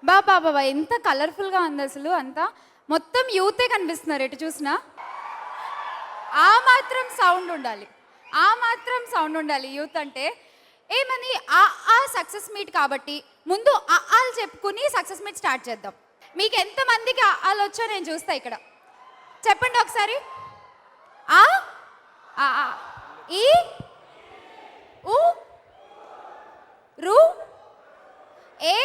బాబా ఎంత కలర్ఫుల్గా ఉంది అసలు. అంతా మొత్తం యూతే కనిపిస్తున్నారు ఎటు చూసినా. ఆ మాత్రం సౌండ్ ఉండాలి, ఆ మాత్రం సౌండ్ ఉండాలి యూత్ అంటే. ఏమని ఆ సక్సెస్ మీట్ కాబట్టి ముందు ఆలు చెప్పుకుని సక్సెస్ మీట్ స్టార్ట్ చేద్దాం. మీకు ఎంతమందికి ఆలు వచ్చో నేను చూస్తా ఇక్కడ. చెప్పండి ఒకసారి. ఆ ఈ ఉ రు ఏ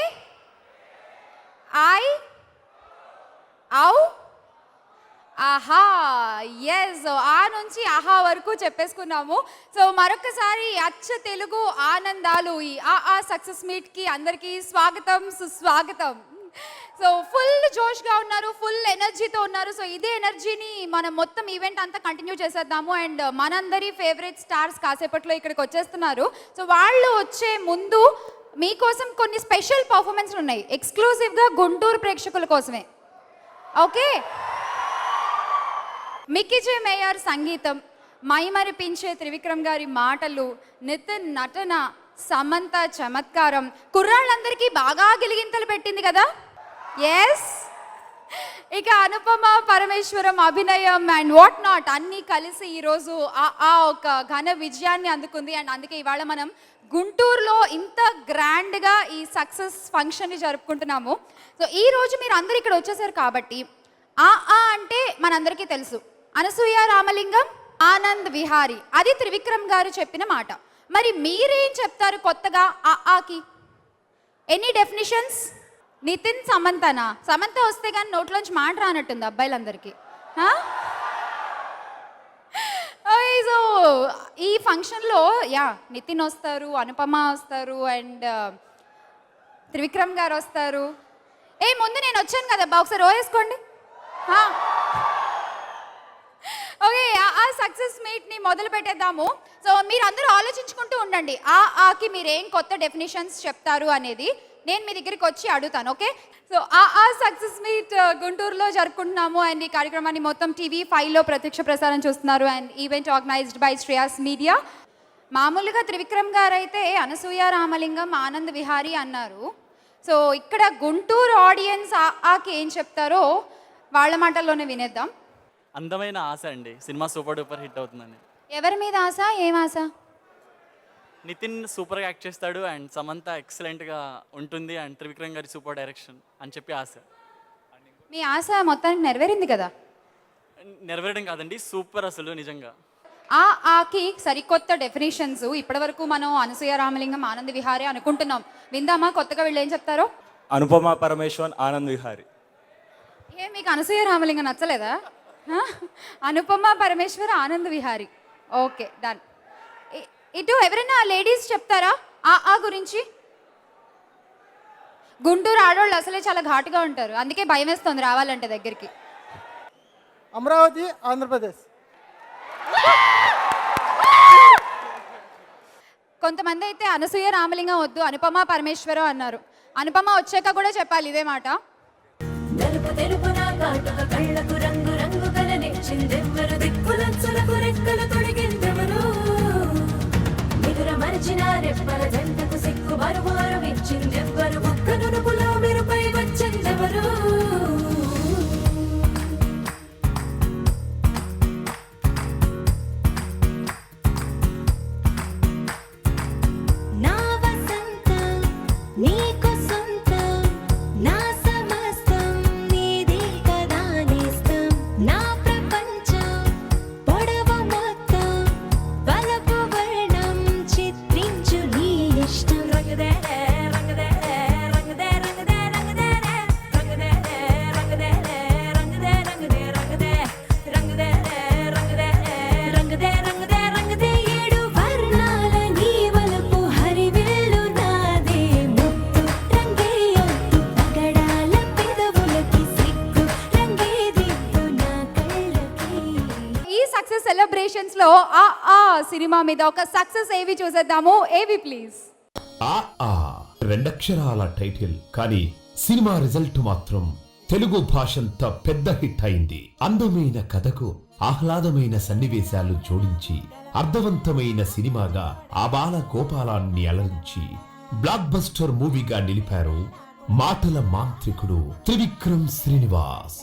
ఐ ఔ ఆహా. ఎస్, ఆ నుంచి ఆహా వరకు చెప్పేసుకున్నాము. సో మరొకసారి అచ్చ తెలుగు ఆనందాలు ఈ ఆ సక్సెస్ మీట్కి అందరికీ స్వాగతం, సుస్వాగతం. సో ఫుల్ జోష్గా ఉన్నారు, ఫుల్ ఎనర్జీతో ఉన్నారు. సో ఇదే ఎనర్జీని మనం మొత్తం ఈవెంట్ అంతా కంటిన్యూ చేసేద్దాము. అండ్ మనందరి ఫేవరెట్ స్టార్స్ కాసేపట్లో ఇక్కడికి వచ్చేస్తున్నారు. సో వాళ్ళు వచ్చే ముందు మీకోసం కొన్ని స్పెషల్ పర్ఫార్మెన్స్లు ఉన్నాయి, ఎక్స్క్లూజివ్గా గుంటూరు ప్రేక్షకుల కోసమే. ఓకే, మిక్కీజే మేయర్ సంగీతం, మైమరిపించే త్రివిక్రమ్ గారి మాటలు, నితిన్ నటన, సమంత చమత్కారం కుర్రాళ్ళందరికీ బాగా గిలిగింతలు పెట్టింది కదా. ఎస్, ఇక అనుపమ పరమేశ్వరం అభినయం అండ్ వాట్ నాట్ అన్నీ కలిసి ఈరోజు ఒక ఘన విజయాన్ని అందుకుంది. అండ్ అందుకే ఇవాళ మనం గుంటూరులో ఇంత గ్రాండ్గా ఈ సక్సెస్ ఫంక్షన్ని జరుపుకుంటున్నాము. సో ఈరోజు మీరు అందరు ఇక్కడ వచ్చేసారు కాబట్టి అంటే మనందరికీ తెలుసు, అనసూయ రామలింగం, ఆనంద్ విహారీ, అది త్రివిక్రమ్ గారు చెప్పిన మాట. మరి మీరేం చెప్తారు కొత్తగా ఆకి? Any definitions? నితిన్ సమంతనా? సమంత వస్తే కానీ నోట్లోంచి మాట రానట్టుంది అబ్బాయిలందరికీ. సో ఈ ఫంక్షన్లో నితిన్ వస్తారు, అనుపమ వస్తారు, అండ్ త్రివిక్రమ్ గారు వస్తారు. ముందు నేను వచ్చాను కదా, ఒకసారి వేసుకోండి. ఓకే, ఆ సక్సెస్ మీట్ని మొదలు పెట్టేద్దాము. సో మీరు అందరూ ఆలోచించుకుంటూ ఉండండి ఆకి మీరు ఏం కొత్త డెఫినేషన్స్ చెప్తారు అనేది నేను మీ దగ్గరికి వచ్చి అడుగుతాను. ఓకే, సో ఆ సక్సెస్ మీట్ గుంటూరులో జరుపుకుంటున్నాము. అండ్ ఈ కార్యక్రమాన్ని మొత్తం TV5లో ప్రత్యక్ష ప్రసారం చూస్తున్నారు. And event organized by Shreyas media. మామూలుగా త్రివిక్రమ్ గారు అయితే అనసూయ రామలింగం, ఆనంద్ విహారీ అన్నారు. సో ఇక్కడ గుంటూరు ఆడియన్స్ ఆకి ఏం చెప్తారో వాళ్ళ మాటల్లోనే వినేద్దాం. అందమైన ఆశ అండి, సినిమా సూపర్ డూపర్ హిట్ అవుతుందని. ఎవరి మీద ఆశ? ఏం ఆశ? నితిన్ సూపర్గా యాక్ట్ చేస్తాడు, అండ్ సమంత ఎక్సలెంట్గా ఉంటుంది, అండ్ త్రివిక్రమ్ గారి సూపర్ డైరెక్షన్ అని చెప్పి ఆశ. మీ ఆశ మొత్తానికి నెరవేరింది కదా? నెరవేరడం కాదండి, సూపర్ అసలు నిజంగా. ఆకి సరికొత్త డెఫినేషన్స్ ఇప్పటివరకు మనం అనసూయ రామలింగం, ఆనంద్ విహారీ అనుకుంటున్నాం. విందామా కొత్తగా వీళ్ళు ఏం చెప్తారో? అనుపమ పరమేశ్వరన్, ఆనంద్ విహారీ. మీకు అనసూయ రామలింగం నచ్చలేదా? అనుపమ పరమేశ్వర్, ఆనంద్ విహారీ. Okay, done. ఇటు ఎవరైనా లేడీస్ చెప్తారా ఆ గురించి? గుంటూరు ఆడవాళ్ళు అసలే చాలా ఘాటుగా ఉంటారు, అందుకే భయం వేస్తుంది రావాలంటే దగ్గరికి. అమరావతి, ఆంధ్రప్రదేశ్. కొంతమంది అయితే అనసూయ రామలింగం వద్దు, అనుపమ పరమేశ్వరం అన్నారు. అనుపమ వచ్చాక కూడా చెప్పాలి ఇదే మాట. కళ్ళకు రంగు రంగు కలనిచ్చిందెవ్వరు, దిక్కులచ్చులకు రెక్కలు తొడిగిందెవరు, నిదుర మరిచిన రెప్పల జంటకు సిక్కు బరువారం ఇచ్చిందెవ్వరు, ఒక్క నునుపులో మెరుపై వచ్చిందెవరు. సెలబ్రేషన్స్ లో సినిమా మీద ఒక సక్సెస్ ఏవి చూసేద్దాము. ఏవి ప్లీజ్? రెండక్షరాల టైటిల్ కానీ సినిమా రిజల్ట్ మాత్రం తెలుగు భాషంతా పెద్ద హిట్ అయింది. అందమైన కథకు ఆహ్లాదమైన సన్నివేశాలు జోడించి అర్థవంతమైన సినిమాగా ఆబాల గోపాలాన్ని అలరించి బ్లాక్ బస్టర్ మూవీగా నిలిపారు మాటల మాంత్రికుడు త్రివిక్రమ్ శ్రీనివాస్.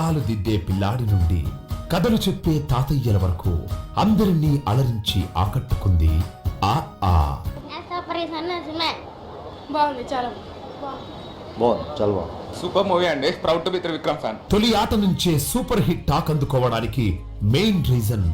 ఆలు దిద్దే పిల్లాడి నుండి కథలు చెప్పే తాతయ్యల వరకు అందరినీ అలరించి ఆకట్టుకుంది ఆ ఆ. బాగుంది, చాలా సూపర్ మూవీ అండి. Proud to be Trivikram fan. తొలి ఆట నుంచే సూపర్ హిట్ టాక్ అందుకోవడానికి మెయిన్ రీజన్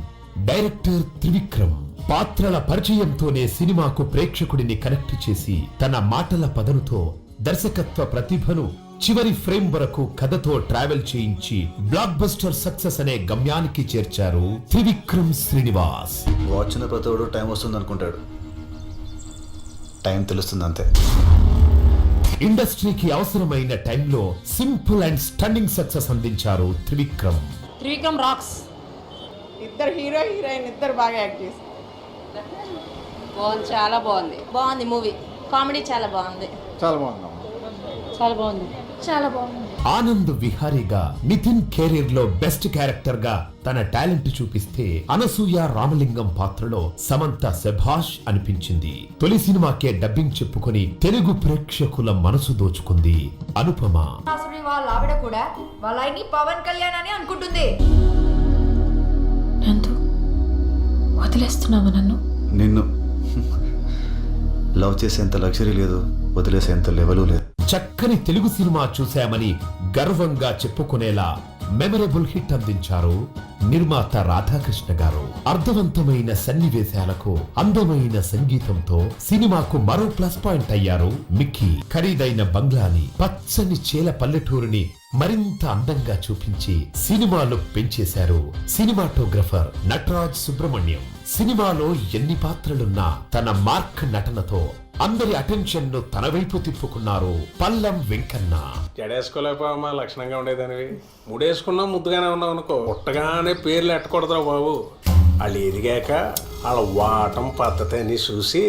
డైరెక్టర్ త్రివిక్రమ్. పాత్రల పరిచయంతోనే సినిమాకు ప్రేక్షకుడిని కనెక్ట్ చేసి తన మాటల పదనుతో దర్శకత్వ ప్రతిభను చివరి ఫ్రేమ్ వరకు కథతో ట్రావెల్ చేయించి బ్లాక్ బస్టర్ సక్సెస్ అనే గమ్యానికి చేర్చారు త్రివిక్రమ్ శ్రీనివాస్. వచ్చిన ప్రతివాడు టైం వస్తుంది అనుకుంటాడు, టైం తెలుస్తుంది అంతే. ఇండస్ట్రీకి అవసరమైన టైంలో సింపుల్ అండ్ స్టన్నింగ్ సక్సెస్ అందించారు త్రివిక్రమ్. త్రివిక్రమ్ రాక్స్. ఇద్దరు హీరో హీరోయిన్ ఇద్దరు బాగా యాక్ట్ చేస్తారు. బాగుంది, చాలా బాగుంది. బాగుంది మూవీ. కామెడీ చాలా బాగుంది. చాలా బాగుంది. చాలా బాగుంది. చాలా బాగుంది. ఆనంద్ విహారీగా నితిన్ కెరీర్ లో బెస్ట్ క్యారెక్టర్ గా తన టాలెంట్ చూపిస్తే అనసూయ రామలింగం పాత్రలో సమంత శభాష్ అనిపించింది. తొలి సినిమాకే డబ్బింగ్ చెప్పుకొని తెలుగు ప్రేక్షకుల మనసు దోచుకుంది అనుపమ. వాళ్ళ ఆవిడ కూడా వాళ్ళ ఆయన్ని పవన్ కళ్యాణ్ అని అనుకుంటుంది. నందు, వదిలేస్తున్నావా నన్ను? నిన్ను లవ్ చేసేంత లగ్జరీ లేదు, వదిలేసేంత లెవెలు లేదు. చక్కని తెలుగు సినిమా చూశామని గర్వంగా చెప్పుకునేలా మెమరబుల్ హిట్ అందించారు నిర్మాత రాధాకృష్ణ గారు. అర్థవంతమైన సన్నివేశాలకు అందమైన సంగీతంతో సినిమాకు మరో ప్లస్ పాయింట్ అయ్యారు మిక్కీ. ఖరీదైన బంగ్లాని, పచ్చని చేల పల్లెటూరుని మరింత అందంగా చూపించి సినిమాలో పెంచేశారు సినిమాటోగ్రఫర్ నటరాజ్ సుబ్రహ్మణ్యం. సినిమాలో ఎన్ని పాత్రలున్నా తన మార్క్ నటనతో అందరి అటెన్షన్ ను తన వైపు తిప్పుకున్నారు పల్లం వెంకన్న. జడేసుకోలేకపోవమ్మా, లక్షణంగా ఉండేదానివి. ముడేసుకున్నా ముద్దుగానే ఉన్నావు అనుకో, పుట్టగానే పేర్లు ఎట్టకూడదురా బాబు. వాళ్ళు ఎదిగాక వాళ్ళ వాటం పద్ధతి అని చూసి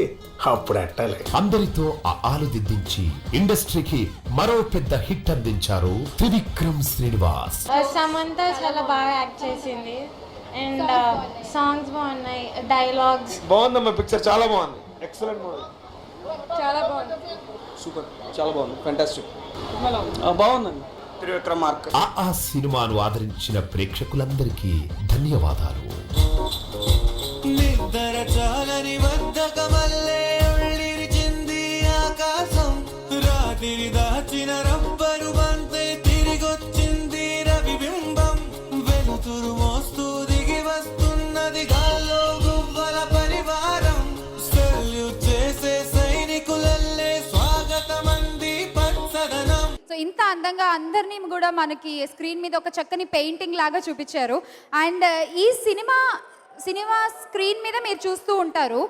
అప్పుడు ఎట్టాలి. అందరితో ఆలు దిద్దించి ఇండస్ట్రీకి మరో పెద్ద హిట్ అందించారు త్రివిక్రమ్ శ్రీనివాస్. సమంత చాలా బాగా యాక్ట్ చేసింది అండ్ సాంగ్స్ బాగున్నాయి, డైలాగ్స్ బాగుందమ్మా, పిక్చర్ చాలా బాగుంది. Excellent movie. చాలా బాగుంది. సూపర్, చాలా బాగుంది. ఫెంటాస్టిక్. బాగుందండి. త్రివిక్రమ్ మార్క్. ఆ సినిమాను ఆదరించిన ప్రేక్షకులందరికీ ధన్యవాదాలు. నిద్ర చాలని బద్ధకమల్లే ఉళ్ళిరిచింది ఆకాశం. రాత్రి దాచిన రబ్బరు బంతే తిరిగొచ్చింది రవిబింబం. వెలుతురు మోస్తూ దిగి వస్తున్నది గాల్లో గువ్వల పరివారం. సెల్యూట్ చేసే సైనికులల్లే స్వాగతమంది పచ్చదనం. సో ఇంత అందంగా అందరినీ కూడా మనకి స్క్రీన్ మీద ఒక చక్కని పెయింటింగ్ లాగా చూపించారు. అండ్ ఈ సినిమా స్క్రీన్ మీద మీరు చూస్తూ ఉంటారు,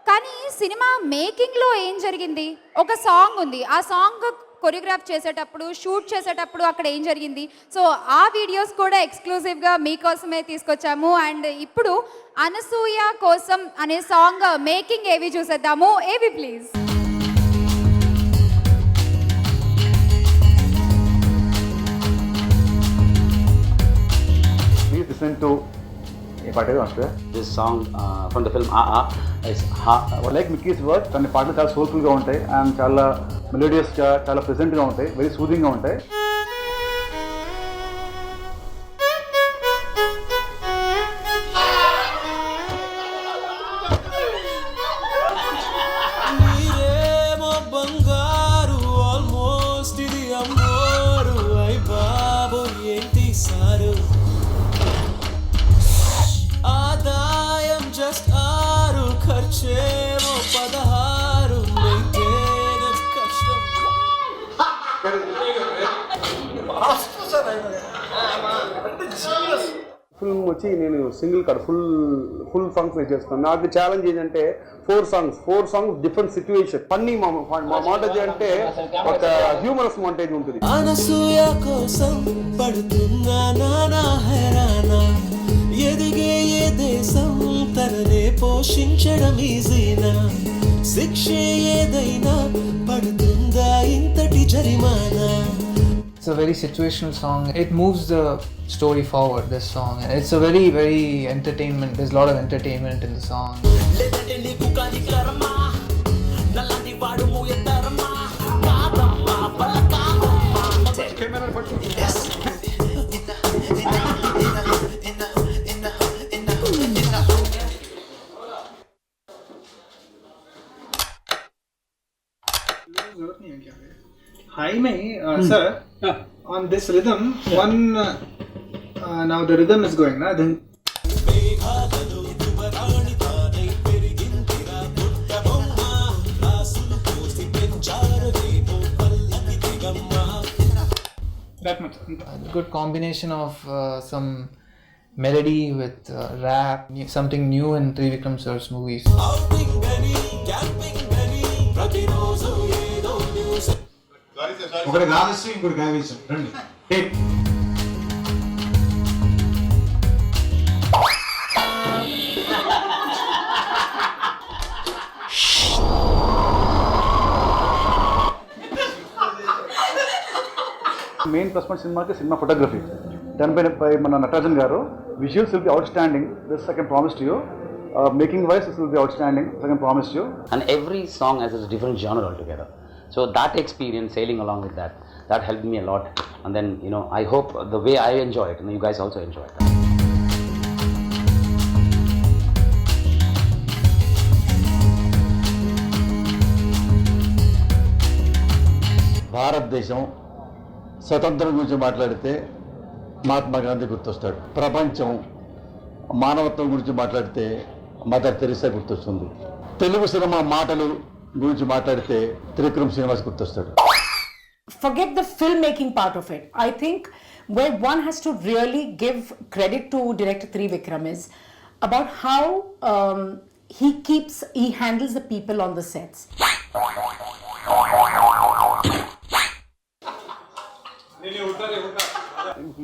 కానీ సినిమా మేకింగ్లో ఏం జరిగింది? ఒక సాంగ్ ఉంది, ఆ సాంగ్ కొరియోగ్రాఫ్ చేసేటప్పుడు, షూట్ చేసేటప్పుడు అక్కడ ఏం జరిగింది? సో ఆ వీడియోస్ కూడా ఎక్స్క్లూజివ్గా మీకోసమే తీసుకొచ్చాము. అండ్ ఇప్పుడు అనసూయ కోసం అనే సాంగ్ మేకింగ్ ఏవి చూసేద్దాము. ఏవి please. Listen to this song from the film AA is like Mickey's work. తన పాటలు చాలా సోల్ఫుల్గా ఉంటాయి అండ్ చాలా మెలోడియస్గా, చాలా ప్రెజెంట్గా ఉంటాయి, వెరీ సూదింగ్గా ఉంటాయి. మీరేమో బంగారు ఆల్మోస్ట్ ఇది అమ్మోరు. అయ్ బాబు ఏంటి సారు, ఆదాయం జస్ట్ 6, ఖర్చేమో 16. మెయింటెనెన్స్ కష్టం. ఫిల్మ్ వచ్చి నేను సింగిల్ కార్డ్ ఫుల్ సాంగ్స్ నేను చేస్తాను. నాకు ఛాలెంజ్ ఏంటంటే 4 songs different situation. Funny montage అంటే ఒక హ్యూమరస్ మాంటేజ్ ఉంటుంది. అనసూయ కోసం పడుతున్నా నానా హెరానా. ఎదిగే ఏ దేశం తననే పోషించడం ఈజీనా. శిక్ష ఏదైనా పడుతుందా ఇంతటి జరిమానా. a very situational song. It moves the story forward, this song. And it's a very, very entertainment. There's a lot of entertainment in the song. Hi, sir. On this rhythm, now the rhythm is going, na? Then that much. A good combination of some melody with rap, something new in Trivikram sir's movies. ఒకటి గావిస్తూ ఇంకోటి గావిస్తాం రండి main plus point cinema photography done by మన నటరాజన్ గారు. Visuals will be out standing. This I can promise to you. Making wise, this will be outstanding. I can promise you. And every song has a different genre altogether. So that experience, sailing along with that helped me a lot. And then, I hope the way I enjoy it, you guys also enjoy it. భారతదేశం స్వతంత్రం గురించి మాట్లాడితే మహాత్మా గాంధీ గుర్తొస్తాడు. ప్రపంచం మానవత్వం గురించి మాట్లాడితే mother Teresa గుర్తొస్తుంది. Telugu cinema మాటలు గురించి మాట్లాడితే త్రివిక్రమ్ శ్రీనివాస్ గుర్తొస్తాడు. Forget the filmmaking part of it. I think where one has to really give credit to director Trivikram is about how he handles the people on the sets.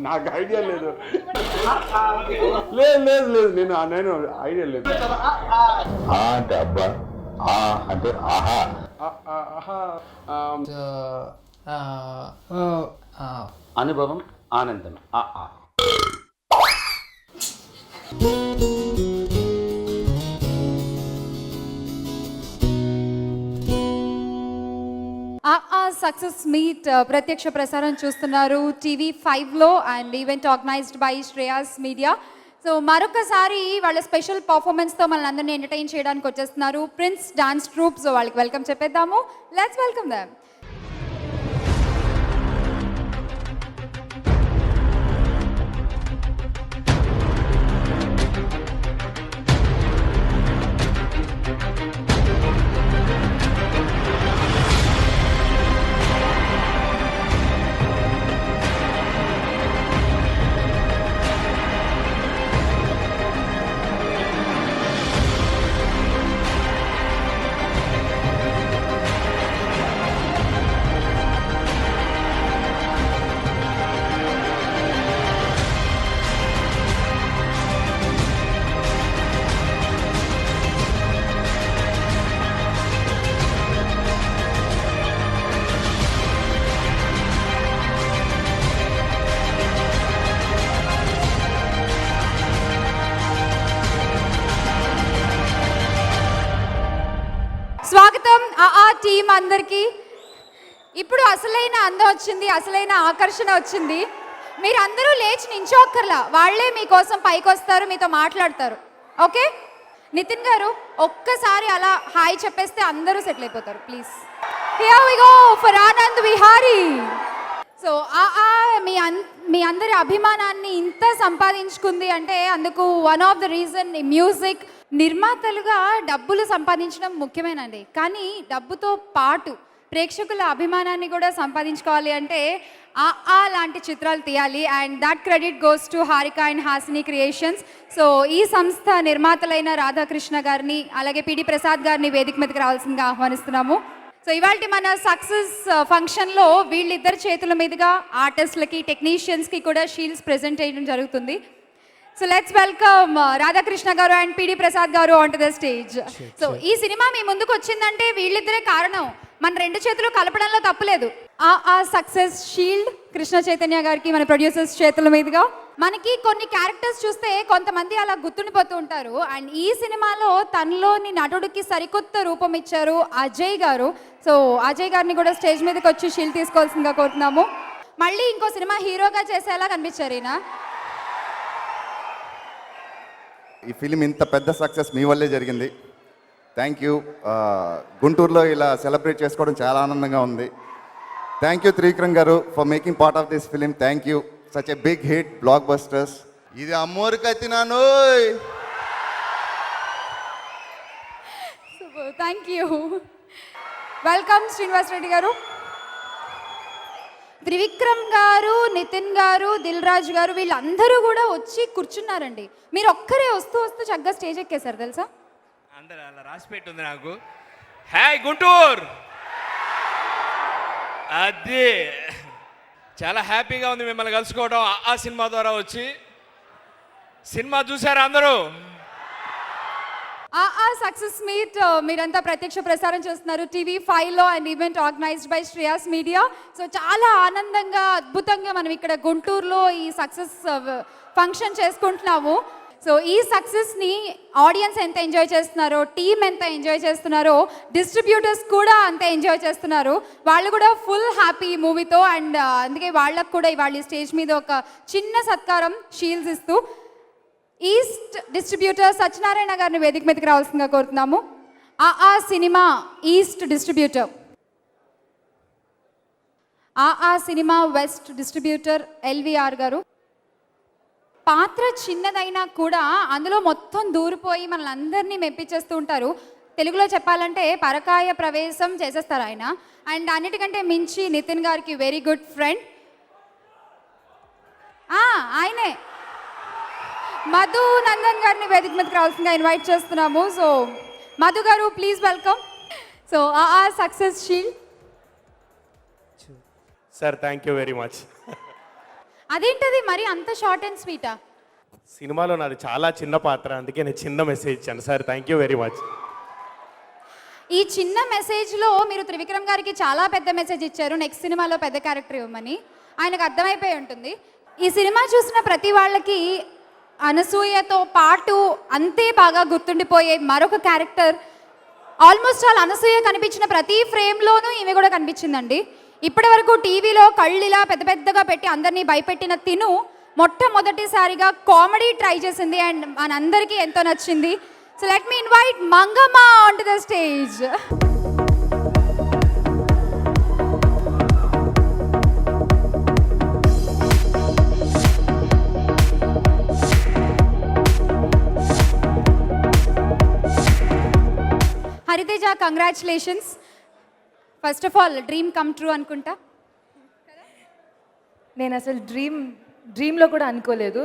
నాకు idea లేదు లేదు నేను idea లేదు. అంటే అబ్బా, అంటే ఆహా, అనుభవం ఆనందం సక్సెస్ మీట్ ప్రత్యక్ష ప్రసారం చూస్తున్నారు TV5లో and event organized by Shreyas Media. So మరొకసారి వాళ్ళ స్పెషల్ పర్ఫార్మెన్స్తో మనల్ని అందరినీ ఎంటర్టైన్ చేయడానికి వచ్చేస్తున్నారు ప్రిన్స్ డాన్స్ ట్రూప్. సో వాళ్ళకి వెల్కమ్ చెప్పేద్దాము. Let's welcome them. స్వాగతం టీం అందరికీ. ఇప్పుడు అసలైన అందం వచ్చింది, అసలైన ఆకర్షణ వచ్చింది. మీరందరూ లేచి నించోక్కర్లా, వాళ్ళే మీకోసం పైకి వస్తారు, మీతో మాట్లాడతారు. ఓకే నితిన్ గారు ఒక్కసారి అలా హాయ్ చెప్పేస్తే అందరూ సెటిల్ అయిపోతారు please. Here we go for Anand Vihari. So మీ అందరి అభిమానాన్ని ఇంత సంపాదించుకుంది అంటే అందుకు one of the reason music. నిర్మాతలుగా డబ్బులు సంపాదించడం ముఖ్యమేనండి, కానీ డబ్బుతో పాటు ప్రేక్షకుల అభిమానాన్ని కూడా సంపాదించుకోవాలి అంటే లాంటి చిత్రాలు తీయాలి. And that credit goes to Harika and Hasini creations. So ఈ సంస్థ నిర్మాతలైన రాధాకృష్ణ గారిని అలాగే పిడి ప్రసాద్ గారిని వేదిక మీదకి రావాల్సిందిగా ఆహ్వానిస్తున్నాము. సో ఇవాళ మన సక్సెస్ ఫంక్షన్లో వీళ్ళిద్దరి చేతుల మీదుగా ఆర్టిస్టులకి టెక్నీషియన్స్కి కూడా షీల్డ్స్ ప్రెజెంట్ చేయడం జరుగుతుంది. సో లెట్స్ వెల్కమ్ రాధాకృష్ణ గారు అండ్ పిడి ప్రసాద్ గారు on to the stage. So ఈ సినిమా మీ ముందుకు వచ్చిందంటే వీళ్ళిద్దరే కారణం. మన రెండు చేతులు కలపడంలో తప్పులేదు. ఆ సక్సెస్ షీల్డ్ కృష్ణ చైతన్య గారికి మన ప్రొడ్యూసర్స్ చేతుల మీదుగా. మనకి కొన్ని క్యారెక్టర్స్ చూస్తే కొంతమంది అలా గుర్తుండిపోతూ ఉంటారు. అండ్ ఈ సినిమాలో తనలోని నటుడికి సరికొత్త రూపం ఇచ్చారు అజయ్ గారు. సో అజయ్ గారిని కూడా స్టేజ్ మీదకి వచ్చి షీల్డ్ తీసుకోవాల్సిందిగా కోరుతున్నాము. మళ్ళీ ఇంకో సినిమా హీరోగా చేసేలా కనిపించారు ఈయన. ఈ ఫిలిం ఇంత పెద్ద సక్సెస్ మీ వల్లే జరిగింది. Thank you. గుంటూరులో ఇలా సెలబ్రేట్ చేసుకోవడం చాలా ఆనందంగా ఉంది. Thank you Trivikram garu for making part of this film. Thank you. Such a big hit, blockbusters. ఇది అమ్మోరికి అతినాను. Thank you. Welcome Srinivas Reddy garu. Trivikram గారు, నితిన్ గారు, దిల్ రాజు గారు వీళ్ళందరూ కూడా వచ్చి కూర్చున్నారండి. మీరు ఒక్కరే వస్తూ వస్తూ చక్కగా స్టేజ్ ఎక్కేశారు తెలుసా? అందరూ అలా రాసి పెట్టుంది నాకు. హాయ్ గుంటూరు, అది చాలా హ్యాపీగా ఉంది మిమ్మల్ని కలుసుకోవడం. ఆ సినిమా ద్వారా వచ్చి సినిమా చూసారా అందరూ? ఆ సక్సెస్ మీట్ మీరంతా ప్రత్యక్ష ప్రసారం చేస్తున్నారు TV5లో and event organized by Shreyas Media. So చాలా ఆనందంగా అద్భుతంగా మనం ఇక్కడ గుంటూరులో ఈ సక్సెస్ ఫంక్షన్ చేసుకుంటున్నాము. సో ఈ సక్సెస్ని ఆడియన్స్ ఎంత ఎంజాయ్ చేస్తున్నారో, టీమ్ ఎంత ఎంజాయ్ చేస్తున్నారో, డిస్ట్రిబ్యూటర్స్ కూడా అంత ఎంజాయ్ చేస్తున్నారు. వాళ్ళు కూడా ఫుల్ హ్యాపీ ఈ మూవీతో. అండ్ అందుకే వాళ్ళకు కూడా ఇవాళ స్టేజ్ మీద ఒక చిన్న సత్కారం షీల్డ్స్ ఇస్తూ ఈస్ట్ డిస్ట్రిబ్యూటర్ సత్యనారాయణ గారిని వేదిక మీదకి రావాల్సిందిగా కోరుతున్నాము. ఆ సినిమా ఈస్ట్ డిస్ట్రిబ్యూటర్, ఆ సినిమా వెస్ట్ డిస్ట్రిబ్యూటర్ LVR గారు. పాత్ర చిన్నదైనా కూడా అందులో మొత్తం దూరిపోయి మనల్ని అందరినీ మెప్పించేస్తూ ఉంటారు. తెలుగులో చెప్పాలంటే పరకాయ ప్రవేశం చేసేస్తారు ఆయన. అండ్ అన్నిటికంటే మించి నితిన్ గారికి వెరీ గుడ్ ఫ్రెండ్ ఆయనే. మధు నందన్ గారిని వేదిక మీదకి రావాల్సిందిగా ఇన్వైట్ చేస్తున్నాము. సో మధు గారు ప్లీజ్ వెల్కమ్. సో ఆ success shield. Sir thank you very much. అదేంటది మరి అంత షార్ట్ అండ్ స్వీటా? సినిమాలో నాది చాలా చిన్న పాత్ర, అందుకే నేను చిన్న మెసేజ్ ఇచ్చాను sir. Thank you very much. ఈ చిన్న మెసేజ్లో మీరు త్రివిక్రమ్ గారికి చాలా పెద్ద మెసేజ్ ఇచ్చారు, నెక్స్ట్ సినిమాలో పెద్ద క్యారెక్టర్ ఇవ్వమని. ఆయనకు అర్థమైపోయి ఉంటుంది. ఈ సినిమా చూసిన ప్రతి వాళ్ళకి అనసూయతో పాటు అంతే బాగా గుర్తుండిపోయే మరొక క్యారెక్టర్. ఆల్మోస్ట్ ఆల్ అనసూయ కనిపించిన ప్రతి ఫ్రేమ్లోనూ ఈమె కూడా కనిపించిందండి. ఇప్పటి వరకు టీవీలో కళ్ళిలా పెద్ద పెద్దగా పెట్టి అందరినీ భయపెట్టిన తిను మొట్టమొదటిసారిగా కామెడీ ట్రై చేసింది అండ్ మనందరికీ ఎంతో నచ్చింది. So let me invite Mangamma on to the stage. Hariteja, congratulations. First of all dream come true అనుకుంటా. నేను అసలు డ్రీమ్లో కూడా అనుకోలేదు.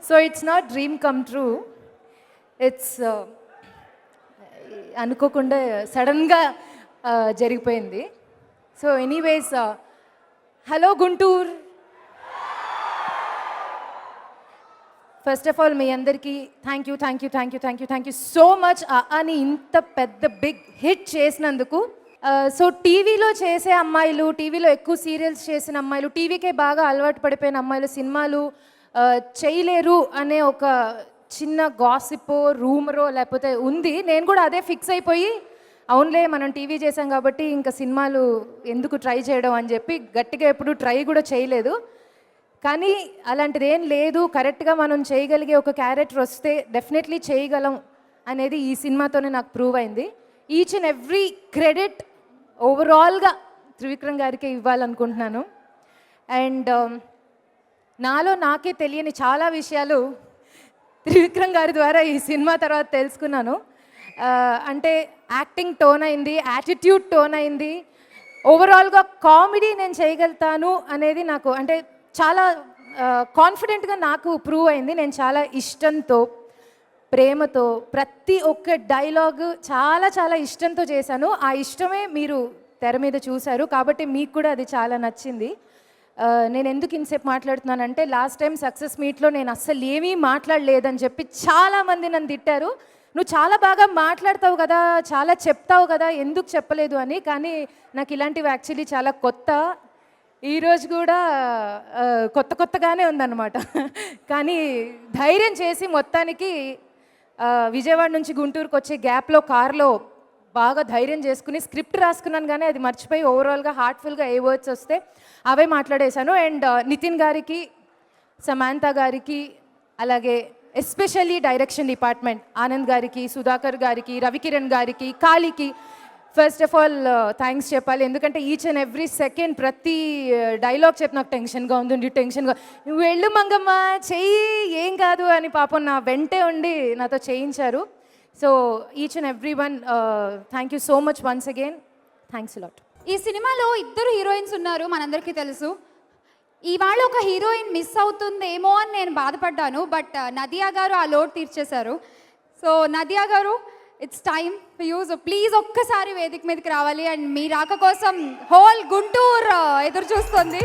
So it's not dream come true, it's అనుకోకుండా సడన్గా జరిగిపోయింది. So anyways, hello Guntur. First of all మీ అందరికీ థ్యాంక్ యూ సో మచ్ అని ఇంత పెద్ద బిగ్ హిట్ చేసినందుకు. సో టీవీలో చేసే అమ్మాయిలు, టీవీలో ఎక్కువ సీరియల్స్ చేసిన అమ్మాయిలు, టీవీకే బాగా అలవాటు పడిపోయిన అమ్మాయిలు సినిమాలు చేయలేరు అనే ఒక చిన్న గాసిపో రూమరో లేకపోతే ఉంది. నేను కూడా అదే ఫిక్స్ అయిపోయి అవునులే మనం టీవీ చేసాం కాబట్టి ఇంకా సినిమాలు ఎందుకు ట్రై చేయడం అని చెప్పి గట్టిగా ఎప్పుడు ట్రై కూడా చేయలేదు. కానీ అలాంటిది ఏం లేదు. కరెక్ట్గా మనం చేయగలిగే ఒక క్యారెక్టర్ వస్తే డెఫినెట్లీ చేయగలం అనేది ఈ సినిమాతోనే నాకు ప్రూవ్ అయింది. ఈచ్ అండ్ ఎవ్రీ క్రెడిట్ ఓవరాల్గా త్రివిక్రమ్ గారికి ఇవ్వాలనుకుంటున్నాను. అండ్ నాలో నాకే తెలియని చాలా విషయాలు త్రివిక్రమ్ గారి ద్వారా ఈ సినిమా తర్వాత తెలుసుకున్నాను. అంటే యాక్టింగ్ టోన్ అయింది, యాటిట్యూడ్ టోన్ అయింది, ఓవరాల్గా కామెడీ నేను చేయగలుగుతాను అనేది నాకు అంటే చాలా కాన్ఫిడెంట్గా నాకు ప్రూవ్ అయింది. నేను చాలా ఇష్టంతో, ప్రేమతో ప్రతి ఒక్క డైలాగ్ చాలా ఇష్టంతో చేశాను. ఆ ఇష్టమే మీరు తెర మీద చూశారు కాబట్టి మీకు కూడా అది చాలా నచ్చింది. నేను ఎందుకు ఇన్సేపు మాట్లాడుతున్నానంటే లాస్ట్ టైం సక్సెస్ మీట్లో నేను అస్సలు ఏమీ మాట్లాడలేదని చెప్పి చాలామంది నన్ను తిట్టారు. నువ్వు చాలా బాగా మాట్లాడతావు కదా, చాలా చెప్తావు కదా, ఎందుకు చెప్పలేదు అని. కానీ నాకు ఇలాంటివి యాక్చువల్లీ చాలా కొత్త. ఈరోజు కూడా కొత్తగానే ఉందన్నమాట. కానీ ధైర్యం చేసి మొత్తానికి విజయవాడ నుంచి గుంటూరుకు వచ్చే గ్యాప్లో కార్లో బాగా ధైర్యం చేసుకుని స్క్రిప్ట్ రాసుకున్నాను, కానీ అది మర్చిపోయి ఓవరాల్గా హార్ట్ఫుల్గా ఏ వర్డ్స్ వస్తే అవే మాట్లాడేశాను. అండ్ నితిన్ గారికి, సమాంత గారికి, అలాగే ఎస్పెషల్లీ డైరెక్షన్ డిపార్ట్మెంట్ ఆనంద్ గారికి, సుధాకర్ గారికి, రవికిరణ్ గారికి, కాళీకి ఫస్ట్ ఆఫ్ ఆల్ థ్యాంక్స్ చెప్పాలి. ఎందుకంటే ఈచ్ అండ్ ఎవ్రీ సెకండ్ ప్రతి డైలాగ్ చెప్పి నాకు టెన్షన్గా ఉంది, టెన్షన్గా నువ్వు వెళ్ళు మంగమ్మ చెయ్యి ఏం కాదు అని పాపం నా వెంటే ఉండి నాతో చేయించారు. So each and every one thank you so much once again. Thanks lot. ఈ సినిమాలో ఇద్దరు హీరోయిన్స్ ఉన్నారు, మనందరికీ తెలుసు. ఇవాళ ఒక హీరోయిన్ మిస్ అవుతుందేమో అని నేను బాధపడ్డాను, బట్ నదియా గారు ఆ లోటు తీర్చేశారు. సో నదియా గారు, it's time for you. So please ఒక్కసారి వేదిక మీదకి రావాలి. అండ్ మీ రాక కోసం హోల్ గుంటూరు ఎదురు చూస్తుంది.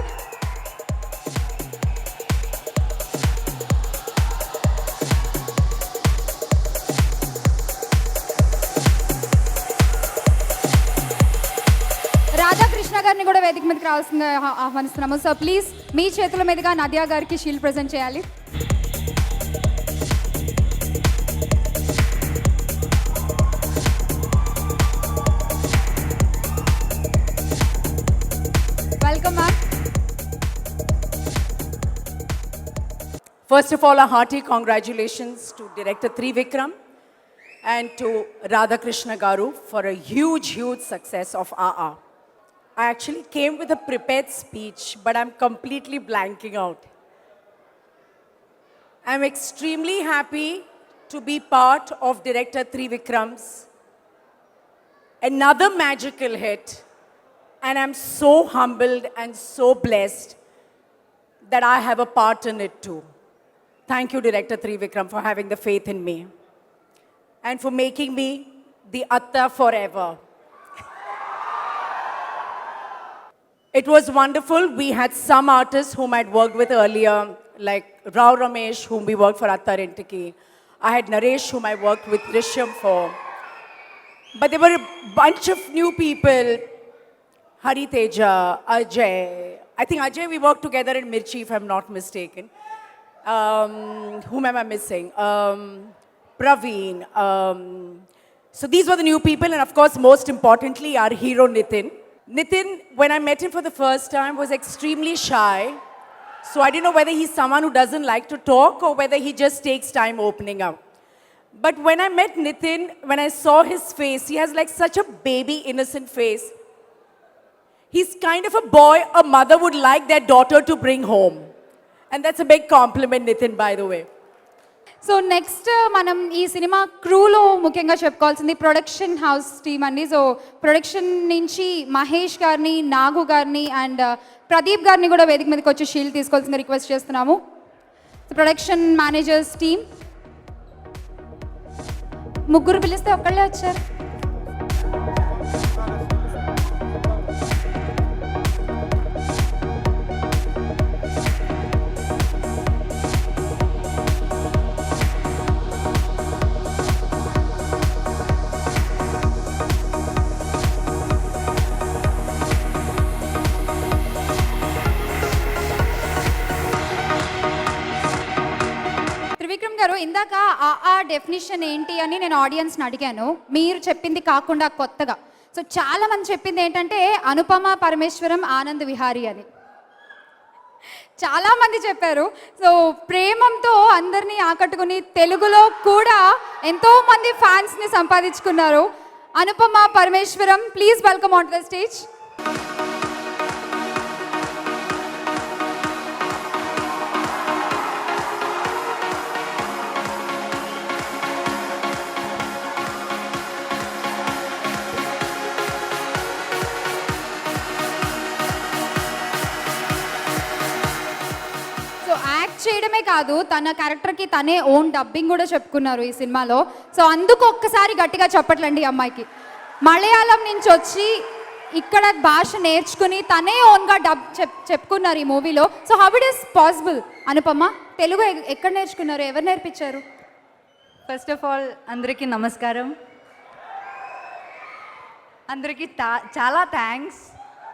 రాధాకృష్ణ గారిని కూడా వేదిక మీదకి రావాల్సిందిగా ఆహ్వానిస్తున్నాము. సో ప్లీజ్ మీ చేతుల మీదుగా నదియా గారికి షీల్డ్ ప్రజెంట్ చేయాలి. Welcome ma'am. First of all, a hearty congratulations to Director Trivikram and to Radhakrishna Garu for a huge success of RR. I actually came with a prepared speech, but I'm completely blanking out. I'm extremely happy to be part of Director Trivikram's another magical hit, and I'm so humbled and so blessed that I have a part in it too. Thank you, Director Trivikram, for having the faith in me and for making me the Atta forever. It was wonderful. We had some artists whom I'd worked with earlier, like Rao Ramesh, whom we worked for Atta Rentiki. I had Naresh, whom I worked with Rishyam for. But there were a bunch of new people. Hari Teja, Ajay. I think Ajay, we worked together in Mirchi, if I'm not mistaken. Whom am I missing? Praveen. So these were the new people, and of course, most importantly, our hero Nitin. Nitin, when I met him for the first time, was extremely shy. So I didn't know whether he's someone who doesn't like to talk or whether he just takes time opening up. But when I met Nitin, when I saw his face, he has like such a baby, innocent face. He's kind of a boy a mother would like their daughter to bring home. And that's a big compliment, Nitin, by the way. So next మనం ఈ cinema క్రూలో ముఖ్యంగా చెప్పుకోవాల్సింది production house team అండి. So production నుంచి మహేష్ గారిని, నాగు గారిని and Pradeep గారిని కూడా వేదిక మీదకి వచ్చి షీల్డ్ తీసుకోవాల్సిందిగా రిక్వెస్ట్ చేస్తున్నాము. ప్రొడక్షన్ మేనేజర్స్ టీమ్ ముగ్గురు పిలిస్తే ఒక్కళ్ళే వచ్చారు. త్రివిక్రమ్ గారు, ఇందాక ఆ డెఫినిషన్ ఏంటి అని నేను ఆడియన్స్ని అడిగాను. మీరు చెప్పింది కాకుండా కొత్తగా సో చాలా మంది చెప్పింది ఏంటంటే అనుపమ పరమేశ్వరం ఆనంద్ విహారీ అని చాలా మంది చెప్పారు. సో ప్రేమంతో అందరినీ ఆకట్టుకుని తెలుగులో కూడా ఎంతో మంది ఫ్యాన్స్ని సంపాదించుకున్నారు. Anupama Parameswaram, please welcome on to the stage. చేయడమే కాదు, తన క్యారెక్టర్కి తనే ఓన్ డబ్బింగ్ కూడా చెప్పుకున్నారు ఈ సినిమాలో. సో అందుకు ఒక్కసారి గట్టిగా చెప్పట్లండి ఈ అమ్మాయికి. మలయాళం నుంచి వచ్చి ఇక్కడ భాష నేర్చుకుని తనే ఓన్గా డబ్ చెప్పుకున్నారు ఈ మూవీలో. So how it is possible? Anupama, Telugu ఎక్కడ నేర్చుకున్నారు? ఎవరు నేర్పించారు? ఫస్ట్ ఆఫ్ ఆల్ అందరికీ నమస్కారం. అందరికీ చాలా thanks.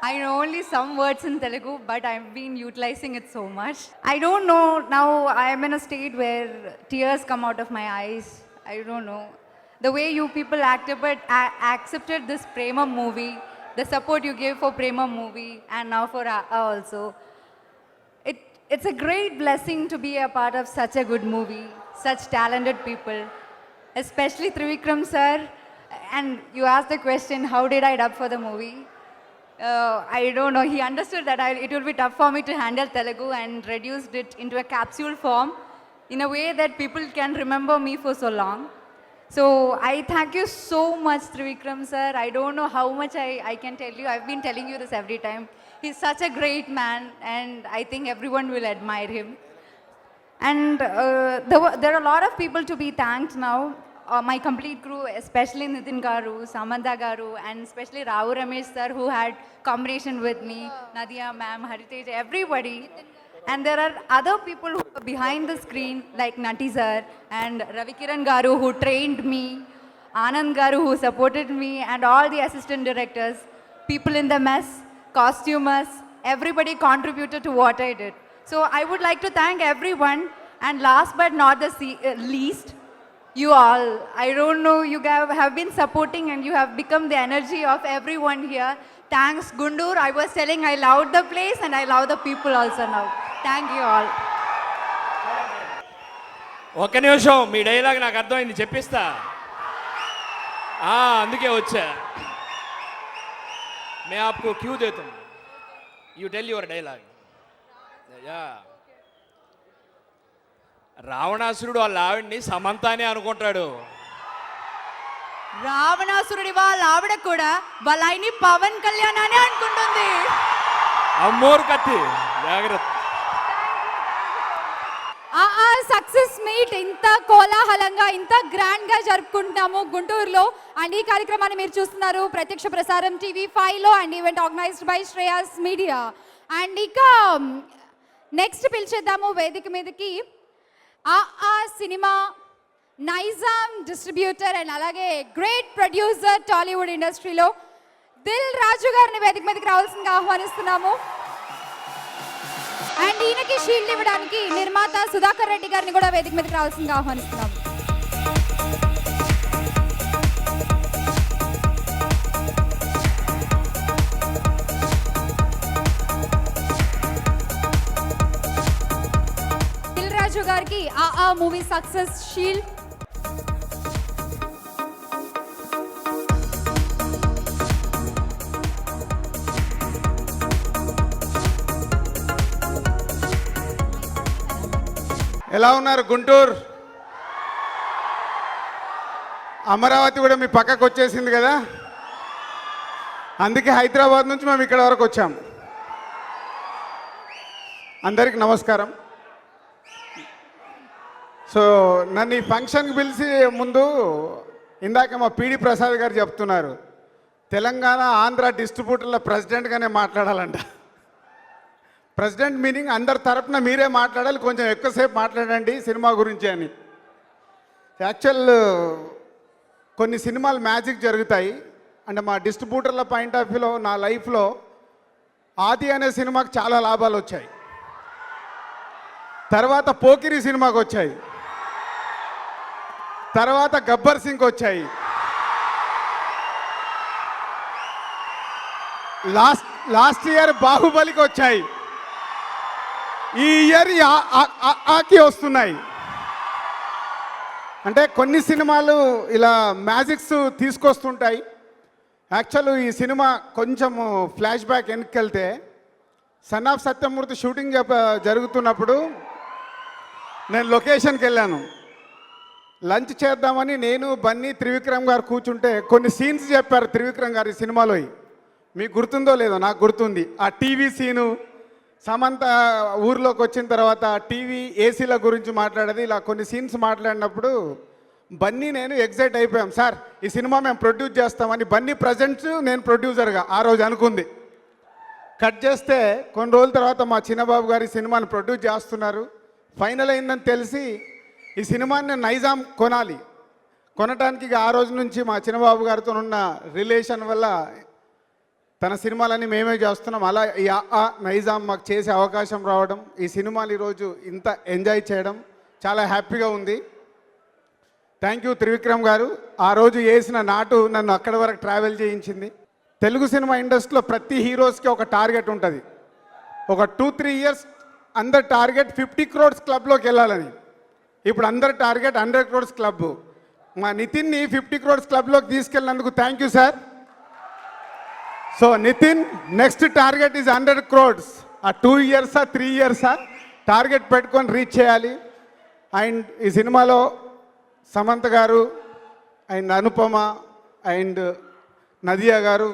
I know only some words in Telugu, but I've been utilizing it so much. I don't know, now I am in a state where tears come out of my eyes. I don't know. The way you people accepted this Prema movie, the support you gave for Prema movie, and now for also. It's a great blessing to be a part of such a good movie, such talented people, especially Trivikram sir. And you asked the question, how did I dub for the movie? I don't know, he understood that it will be tough for me to handle Telugu and reduced it into a capsule form in a way that people can remember me for so long. So I thank you so much, Trivikram sir. I don't know how much I can tell you. I've been telling you this every time. He's such a great man, and I think everyone will admire him. And there are a lot of people to be thanked now. My complete crew, especially Nitin Garu, Samantha Garu, and especially Rao Ramesh sir, who had combination with me, Nadia ma'am, Heritage, everybody. And there are other people who are behind the screen, like Nati sir and Ravikiran Garu, who trained me, Anand Garu, who supported me, and all the assistant directors, people in the mess, costumers, everybody contributed to what I did. So I would like to thank everyone. And last but not the least, you all. I don't know, you have been supporting and you have become the energy of everyone here. Thanks, Guntur. I was telling I loved the place and I love the people also now. Thank you all. ఒక్క నిమిషం, మీ dialogue నాకు అర్థమైంది, చెప్పిస్తా. అందుకే వచ్చా. मैं आपको क्यों देता हूँ, यू टेल योर डायलॉग. రావణాసురుడు వాళ్ళ ఆవిడ్ని సమంత అని అనుకుంటాడు. రావణాసురుడి వాళ్ళ ఆవిడ కూడా వాళ్ళ ఆయన్ని పవన్ కళ్యాణ్ అని అనుకుంటుంది. అమ్మోరు కత్తి, జాగ్రత్త. సక్సెస్ మీట్ ఇంత కోలాహలంగా, ఇంత గ్రాండ్ గా జరుపుకుంటున్నాము గుంటూరులో. అండ్ ఈ కార్యక్రమాన్ని మీరు చూస్తున్నారు ప్రత్యక్ష ప్రసారం TV5లో, and event organized by Shreyas Media. And ఇక నెక్స్ట్ పిలిచేద్దాము వేదిక మీదకి సినిమా నైజాం డిస్ట్రిబ్యూటర్ అండ్ అలాగే గ్రేట్ ప్రొడ్యూసర్ టాలీవుడ్ ఇండస్ట్రీలో దిల్ రాజు గారిని వేదిక మీదకి రావాల్సిందిగా ఆహ్వానిస్తున్నాము. అండ్ ఈయనకి షీల్డ్ ఇవ్వడానికి నిర్మాత సుధాకర్ రెడ్డి గారిని కూడా వేదిక మీదకి రావాల్సిందిగా ఆహ్వానిస్తున్నాము. దిల్ రాజు గారికి ఆ మూవీ సక్సెస్ షీల్డ్. ఎలా ఉన్నారు గుంటూరు? అమరావతి కూడా మీ పక్కకు వచ్చేసింది కదా, అందుకే హైదరాబాద్ నుంచి మేము ఇక్కడ వరకు వచ్చాం. అందరికి నమస్కారం. సో నన్ను ఈ ఫంక్షన్కి పిలిచి ముందు ఇందాక మా పీడి ప్రసాద్ గారు చెప్తున్నారు, తెలంగాణ ఆంధ్ర డిస్ట్రిబ్యూటర్ల ప్రెసిడెంట్గానే మాట్లాడాలంట. ప్రెసిడెంట్ మీనింగ్ అందరి తరపున మీరే మాట్లాడాలి, కొంచెం ఎక్కువసేపు మాట్లాడండి సినిమా గురించి అని. యాక్చువల్ కొన్ని సినిమాలు మ్యాజిక్ జరుగుతాయి. అంటే మా డిస్ట్రిబ్యూటర్ల పాయింట్ ఆఫ్ వ్యూలో నా లైఫ్లో ఆది అనే సినిమాకి చాలా లాభాలు వచ్చాయి. తర్వాత పోకిరి సినిమాకి వచ్చాయి, తర్వాత గబ్బర్ సింగ్కి వచ్చాయి, లాస్ట్ ఇయర్ బాహుబలికి వచ్చాయి, ఈ ఇయర్ ఆకి వస్తున్నాయి. అంటే కొన్ని సినిమాలు ఇలా మ్యాజిక్స్ తీసుకొస్తుంటాయి. యాక్చువల్ ఈ సినిమా కొంచెం ఫ్లాష్ బ్యాక్ వెనక్కి వెళ్తే, సన్ ఆఫ్ సత్యమూర్తి షూటింగ్ జరుగుతున్నప్పుడు నేను లొకేషన్కి వెళ్ళాను. లంచ్ చేద్దామని నేను బన్నీ త్రివిక్రమ్ గారు కూర్చుంటే కొన్ని సీన్స్ చెప్పారు త్రివిక్రమ్ గారు ఈ సినిమాలో. మీకు గుర్తుందో లేదో, నాకు గుర్తుంది. ఆ టీవీ సీను, సమంత ఊర్లోకి వచ్చిన తర్వాత టీవీ ఏసీల గురించి మాట్లాడేది, ఇలా కొన్ని సీన్స్ మాట్లాడినప్పుడు బన్నీ నేను ఎగ్జైట్ అయిపోయాం. సార్ ఈ సినిమా మేము ప్రొడ్యూస్ చేస్తామని. బన్నీ ప్రజెంట్స్, నేను ప్రొడ్యూసర్గా ఆ రోజు అనుకుంది. కట్ చేస్తే కొన్ని రోజుల తర్వాత మా చిన్నబాబు గారి సినిమాని ప్రొడ్యూస్ చేస్తున్నారు. ఫైనల్ అయిందని తెలిసి ఈ సినిమాని నైజాం కొనాలి. కొనటానికి ఆ రోజు నుంచి మా చిన్నబాబు గారితో ఉన్న రిలేషన్ వల్ల తన సినిమాలన్నీ మేమే చేస్తున్నాం. అలా ఈ నైజాం మాకు చేసే అవకాశం రావడం, ఈ సినిమాలు ఈరోజు ఇంత ఎంజాయ్ చేయడం చాలా హ్యాపీగా ఉంది. థ్యాంక్ యూ త్రివిక్రమ్ గారు. ఆ రోజు వేసిన నాటు నన్ను అక్కడి వరకు ట్రావెల్ చేయించింది. తెలుగు సినిమా ఇండస్ట్రీలో ప్రతి హీరోస్కి ఒక టార్గెట్ ఉంటుంది. ఒక 2-3 ఇయర్స్ అందరి టార్గెట్ 50 crores క్లబ్లోకి వెళ్ళాలని. ఇప్పుడు అందరి టార్గెట్ 100 crores క్లబ్. మా నితిన్ని 50 crores క్లబ్లోకి తీసుకెళ్ళినందుకు thank you sir. So Nithiin, next target is 100 crores. ఆ 2 years 3 years టార్గెట్ పెట్టుకొని రీచ్ చేయాలి. అండ్ ఈ సినిమాలో సమంత గారు అండ్ అనుపమ అండ్ నదియా గారు,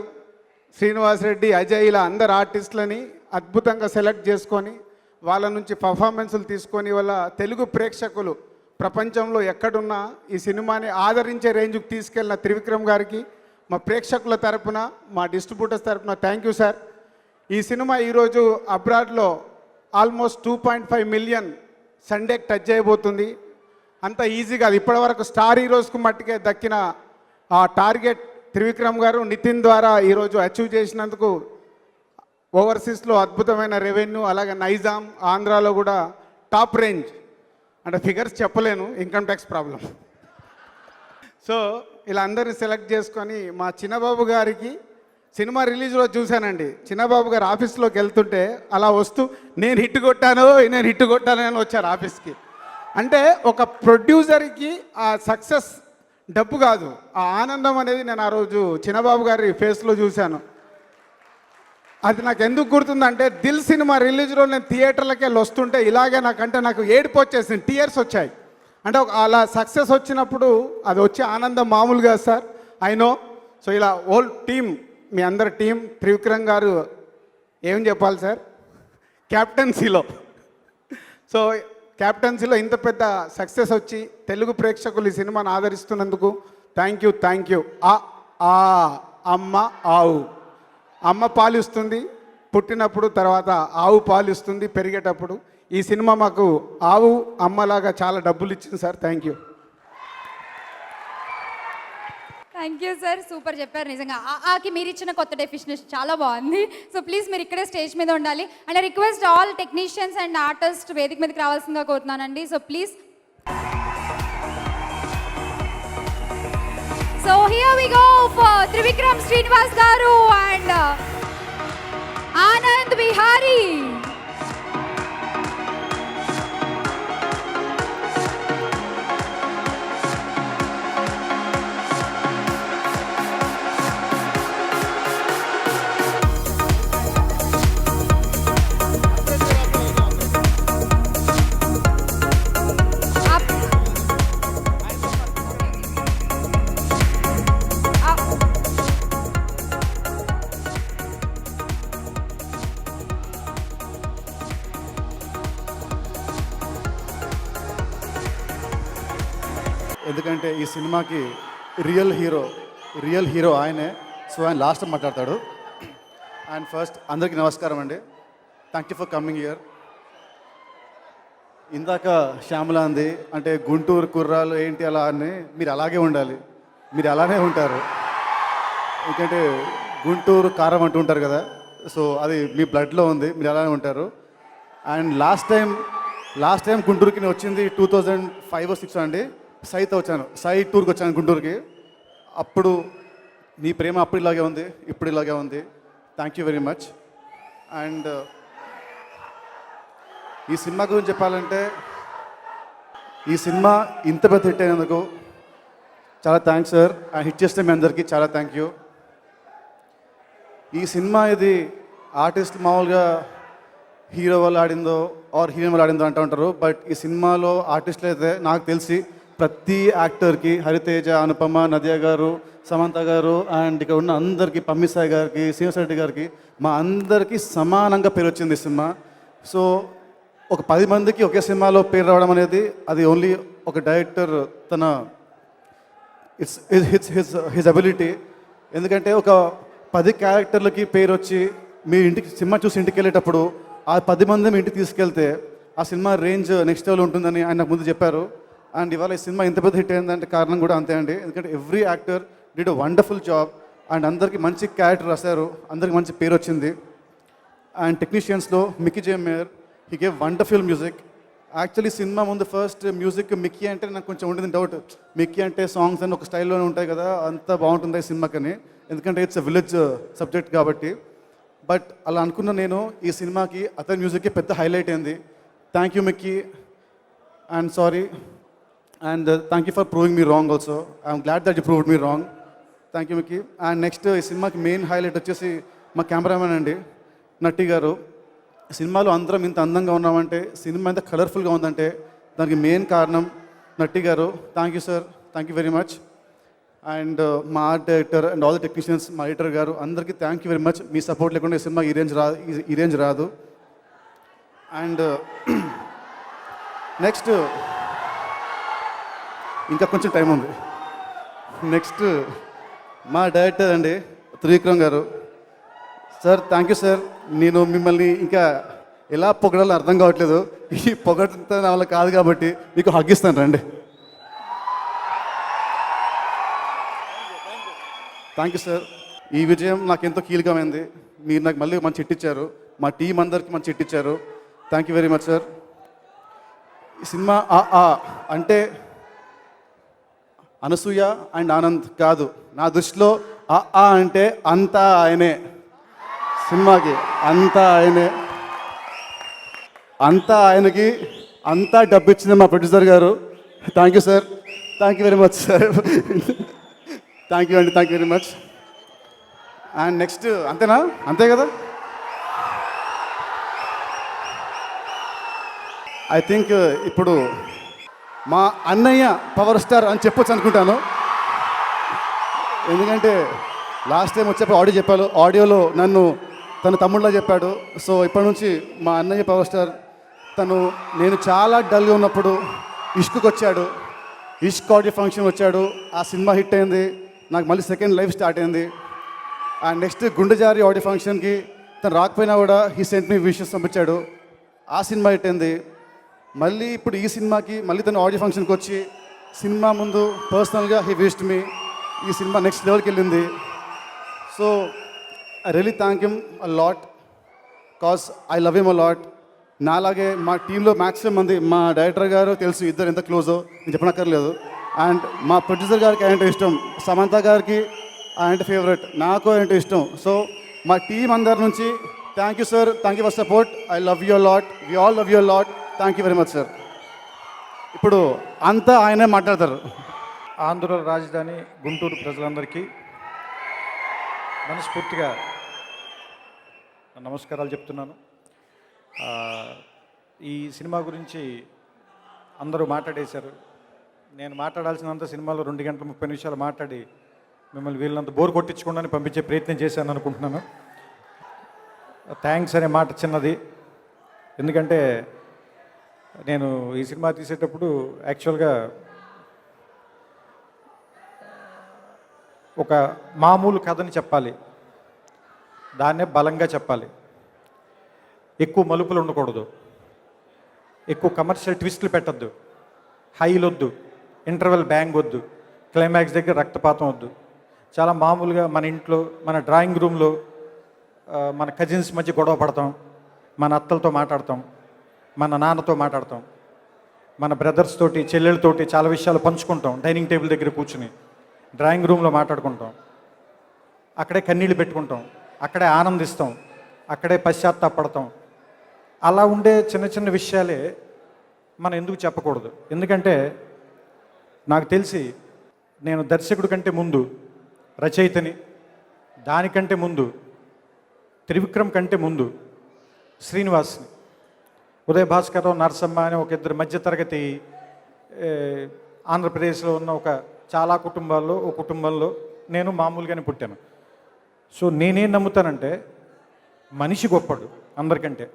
శ్రీనివాస్ రెడ్డి, అజయ్, ఇలా అందరు ఆర్టిస్టులని అద్భుతంగా సెలెక్ట్ చేసుకొని వాళ్ళ నుంచి పర్ఫార్మెన్సులు తీసుకొని వాళ్ళ తెలుగు ప్రేక్షకులు ప్రపంచంలో ఎక్కడున్నా ఈ సినిమాని ఆదరించే రేంజ్కి తీసుకెళ్ళిన త్రివిక్రమ్ గారికి మా ప్రేక్షకుల తరపున, మా డిస్ట్రిబ్యూటర్స్ తరపున థ్యాంక్ యూ సార్. ఈ సినిమా ఈరోజు అబ్రాడ్లో ఆల్మోస్ట్ 2.5 million సండేకి టచ్ చేయబోతుంది. అంత ఈజీగా అది ఇప్పటివరకు స్టార్ హీరోస్కు మట్టుకే దక్కిన ఆ టార్గెట్ త్రివిక్రమ్ గారు నితిన్ ద్వారా ఈరోజు అచీవ్ చేసినందుకు ఓవర్సీస్లో అద్భుతమైన రెవెన్యూ, అలాగే నైజాం, ఆంధ్రాలో కూడా టాప్ రేంజ్. అంటే ఫిగర్స్ చెప్పలేను, ఇన్కమ్ ట్యాక్స్ ప్రాబ్లం. సో ఇలా అందరిని సెలెక్ట్ చేసుకొని మా చిన్నబాబు గారికి సినిమా రిలీజ్ రోజు చూశానండి. చిన్నబాబు గారు ఆఫీస్లోకి వెళ్తుంటే అలా వస్తూ నేను హిట్ కొట్టాను అని వచ్చారు ఆఫీస్కి. అంటే ఒక ప్రొడ్యూసర్కి ఆ సక్సెస్ డబ్బు కాదు, ఆ ఆనందం అనేది నేను ఆ రోజు చిన్నబాబు గారి ఫేస్లో చూశాను. అది నాకు ఎందుకు గుర్తుందంటే దిల్ సినిమా రిలీజ్లో నేను థియేటర్లకి వెళ్ళి వస్తుంటే ఇలాగే నాకు ఏడుపు వచ్చేసింది, టీయర్స్ వచ్చాయి. అంటే అలా సక్సెస్ వచ్చినప్పుడు అది వచ్చే ఆనందం మామూలుగా సార్, ఐ నో. సో ఇలా హోల్ టీమ్, మీ అందరి టీం, త్రివిక్రమ్ గారు ఏం చెప్పాలి సార్, క్యాప్టెన్సీలో. సో క్యాప్టెన్సీలో ఇంత పెద్ద సక్సెస్ వచ్చి తెలుగు ప్రేక్షకులు ఈ సినిమాను ఆదరిస్తున్నందుకు థ్యాంక్ యూ. అమ్మ ఆవు, అమ్మ పాలిస్తుంది పుట్టినప్పుడు, తర్వాత ఆవు పాలిస్తుంది పెరిగేటప్పుడు. ఈ సినిమా మాకు ఆవు అమ్మలాగా చాలా డబ్బులు ఇచ్చింది sir. Thank you sir, super చెప్పారు నిజంగా. ఆకి మీరు ఇచ్చిన కొత్త డెఫినేషన్ చాలా బాగుంది. సో ప్లీజ్ మీరు ఇక్కడే స్టేజ్ మీద ఉండాలి. And I request all technicians and artist వేదిక మీదకి రావాల్సిందిగా కోరుతున్నానండి. So please. So here we go for Trivikram Srinivas garu and Anand Vihari. ఎందుకంటే ఈ సినిమాకి రియల్ హీరో ఆయనే. సో ఆయన లాస్ట్ మాట్లాడతాడు. అండ్ ఫస్ట్ అందరికీ నమస్కారం అండి. Thank you for coming here. ఇందాక శ్యామల అంది అంటే గుంటూరు కుర్రాలు ఏంటి అలా అని, మీరు అలాగే ఉండాలి, మీరు అలానే ఉంటారు. ఎందుకంటే గుంటూరు కారం అంటూ ఉంటారు కదా, సో అది మీ బ్లడ్లో ఉంది, మీరు అలానే ఉంటారు. అండ్ లాస్ట్ టైం గుంటూరుకి నేను వచ్చింది 2005 or 2006 అండి. సైతో వచ్చాను, సై టూర్కి వచ్చాను గుంటూరుకి. అప్పుడు మీ ప్రేమ అప్పుడు ఇలాగే ఉంది, ఇప్పుడు ఇలాగే ఉంది. Thank you very much. And ఈ సినిమా గురించి చెప్పాలంటే, ఈ సినిమా ఇంత పెద్ద హిట్ అయినందుకు చాలా థ్యాంక్స్ సార్. హిట్ చేస్తే మీ అందరికీ చాలా థ్యాంక్ యూ. ఈ సినిమా ఇది ఆర్టిస్ట్ మామూలుగా హీరో వాళ్ళు ఆడిందో ఆర్ హీరోయిన్ వాళ్ళు ఆడిందో అంటూ ఉంటారు. బట్ ఈ సినిమాలో ఆర్టిస్టులు అయితే నాకు తెలిసి ప్రతి యాక్టర్కి, హరితేజ, అనుపమ, నదియా గారు, సమంత గారు అండ్ ఇక్కడ ఉన్న అందరికీ, పమ్మిసాయి గారికి, శ్రీనివాస్ రెడ్డి గారికి, మా అందరికీ సమానంగా పేరు వచ్చింది ఈ సినిమా. సో ఒక 10 మందికి ఒకే సినిమాలో పేరు రావడం అనేది అది ఓన్లీ ఒక డైరెక్టర్ తన హిజ్ అబిలిటీ. ఎందుకంటే ఒక 10 క్యారెక్టర్లకి పేరు వచ్చి మీ ఇంటికి సినిమా చూసి ఇంటికి వెళ్ళేటప్పుడు ఆ 10 మంది మీ ఇంటికి తీసుకెళ్తే ఆ సినిమా రేంజ్ నెక్స్ట్ లెవెల్ ఉంటుందని ఆయన నాకు ముందు చెప్పారు. అండ్ ఇవాళ ఈ సినిమా ఇంత పెద్ద హిట్ అయిందంటే కారణం కూడా అంతే అండి. ఎందుకంటే every actor did a wonderful job and అందరికీ మంచి క్యారెక్టర్ రాశారు, అందరికి మంచి పేరు వచ్చింది. అండ్ టెక్నీషియన్స్లో Mickey J Meyer, he gave wonderful music. Actually cinema ముందు ఫస్ట్ మ్యూజిక్ మిక్కీ అంటే నాకు కొంచెం ఉండేది డౌట్, మిక్కీ అంటే సాంగ్స్ అని ఒక స్టైల్లోనే ఉంటాయి కదా, అంత బాగుంటుంది ఈ సినిమాకని, ఎందుకంటే ఇట్స్ ఎ విలేజ్ సబ్జెక్ట్ కాబట్టి. బట్ అలా అనుకున్న నేను ఈ సినిమాకి అతని మ్యూజిక్కి పెద్ద హైలైట్ అయింది. Thank you Mickey and sorry and thank you for proving me wrong also. I'm glad that you proved me wrong. Thank you Mickey. And next ఈ సినిమాకి మెయిన్ హైలైట్ వచ్చేసి మా కెమెరామెన్ అండి, నట్టి గారు. సినిమాలో అందరం ఇంత అందంగా ఉన్నామంటే, సినిమా ఎంత కలర్ఫుల్గా ఉందంటే దానికి మెయిన్ కారణం Natti garu. Thank you sir, thank you very much. And మా art director and all the technicians, మా ఎడిటర్ గారు, అందరికీ థ్యాంక్ యూ వెరీ మచ్. మీ సపోర్ట్ లేకుండా ఈ సినిమా ఈ రేంజ్ రాదు. అండ్ నెక్స్ట్ ఇంకా కొంచెం టైం ఉంది. నెక్స్ట్ మా డైరెక్టర్ అండి త్రివిక్రమ్ గారు. Sir thank you sir. నేను మిమ్మల్ని ఇంకా ఎలా పొగడాలో అర్థం కావట్లేదు, ఈ పొగడంతో నా వల్ల కాదు కాబట్టి మీకు హగ్గిస్తాను రండి. Thank you sir. ఈ విజయం నాకు ఎంతో కీలకమైంది. మీరు నాకు మళ్ళీ మంచి హిట్ ఇచ్చారు, మా టీం అందరికి మంచి హిట్ ఇచ్చారు. Thank you very much sir. ఈ సినిమా అంటే అనసూయ అండ్ ఆనంద్ కాదు, నా దృష్టిలో అంటే అంతా ఆయనే. సినిమాకి అంతా ఆయనే, అంతా ఆయనకి అంతా డబ్బు ఇచ్చింది మా producer garu. Thank you sir, thank you very much sir. Thank you అండి, thank you very much. And next అంతేనా, అంతే కదా. ఐ థింక్ ఇప్పుడు మా అన్నయ్య పవర్ స్టార్ అని చెప్పొచ్చు అనుకుంటాను. ఎందుకంటే లాస్ట్ టైం వచ్చేప్పుడు ఆడియో చెప్పాను, ఆడియోలో నన్ను తన తమ్ముళ్ళ చెప్పాడు. సో ఇప్పటి నుంచి మా అన్నయ్య పవర్ స్టార్. నేను చాలా డల్గా ఉన్నప్పుడు ఇష్క్కి వచ్చాడు, ఇష్క్ ఆడియో ఫంక్షన్ వచ్చాడు, ఆ సినిమా హిట్ అయింది, నాకు మళ్ళీ సెకండ్ లైఫ్ స్టార్ట్ అయింది. అండ్ నెక్స్ట్ గుండెజారి ఆడియో ఫంక్షన్కి తను రాకపోయినా కూడా హీ సెంట్ మీ విషెస్ పంపించాడు, ఆ సినిమా హిట్ అయింది. మళ్ళీ ఇప్పుడు ఈ సినిమాకి మళ్ళీ తను ఆడియో ఫంక్షన్కి వచ్చి సినిమా ముందు పర్సనల్గా హీ విష్డ్ మీ. ఈ సినిమా నెక్స్ట్ లెవెల్కి వెళ్ళింది. So I really thank him a lot cause I love him a lot. నాలాగే మా టీంలో మ్యాక్సిమం మంది, మా డైరెక్టర్ గారు తెలుసు ఇద్దరు ఎంత క్లోజో నేను చెప్పనక్కర్లేదు. అండ్ మా ప్రొడ్యూసర్ గారికి ఆయనంటే ఇష్టం, సమంత గారికి ఆయనంటే ఫేవరెట్, నాకు ఆయనంటే ఇష్టం. సో మా టీం అందరి నుంచి thank you sir, thank you for support. I love you lot, we all love you lot. Thank you very much sir. ఇప్పుడు అంతా ఆయనే మాట్లాడతారు. ఆంధ్ర రాజధాని గుంటూరు ప్రజలందరికీ మనస్ఫూర్తిగా నమస్కారాలు చెప్తున్నాను. ఈ సినిమా గురించి అందరూ మాట్లాడేశారు. నేను మాట్లాడాల్సినంత సినిమాలో 2 గంటల 30 నిమిషాలు మాట్లాడి మిమ్మల్ని వీళ్ళంత బోర్ కొట్టించకుండానే పంపించే ప్రయత్నం చేశాను అనుకుంటున్నాను. థ్యాంక్స్ అనే మాట చిన్నది, ఎందుకంటే నేను ఈ సినిమా తీసేటప్పుడు యాక్చువల్గా ఒక మామూలు కథని చెప్పాలి, దాన్నే బలంగా చెప్పాలి, ఎక్కువ మలుపులు ఉండకూడదు, ఎక్కువ కమర్షియల్ ట్విస్టులు పెట్టద్దు, హైలు వద్దు, ఇంటర్వెల్ బ్యాంగ్ వద్దు, క్లైమాక్స్ దగ్గర రక్తపాతం వద్దు. చాలా మామూలుగా మన ఇంట్లో, మన డ్రాయింగ్ రూమ్లో మన కజిన్స్ మధ్య గొడవ పడతాం, మన అత్తలతో మాట్లాడతాం, మన నాన్నతో మాట్లాడతాం, మన బ్రదర్స్ తోటి చెల్లెలతోటి చాలా విషయాలు పంచుకుంటాం. డైనింగ్ టేబుల్ దగ్గర కూర్చుని డ్రాయింగ్ రూమ్లో మాట్లాడుకుంటాం, అక్కడే కన్నీళ్ళు పెట్టుకుంటాం, అక్కడే ఆనందిస్తాం, అక్కడే పశ్చాత్తాపడతాం. అలా ఉండే చిన్న చిన్న విషయాలే మనం ఎందుకు చెప్పకూడదు. ఎందుకంటే నాకు తెలిసి నేను దర్శకుడి కంటే ముందు రచయితని, దానికంటే ముందు త్రివిక్రమ్ కంటే ముందు శ్రీనివాస్ని, ఉదయ భాస్కర్, నరసమ్మ అనే ఒక ఇద్దరు మధ్యతరగతి ఆంధ్రప్రదేశ్లో ఉన్న ఒక చాలా కుటుంబాల్లో ఒక కుటుంబంలో నేను మామూలుగానే పుట్టాను. సో నేనేం నమ్ముతానంటే మనిషి గొప్పడు అందరికంటే.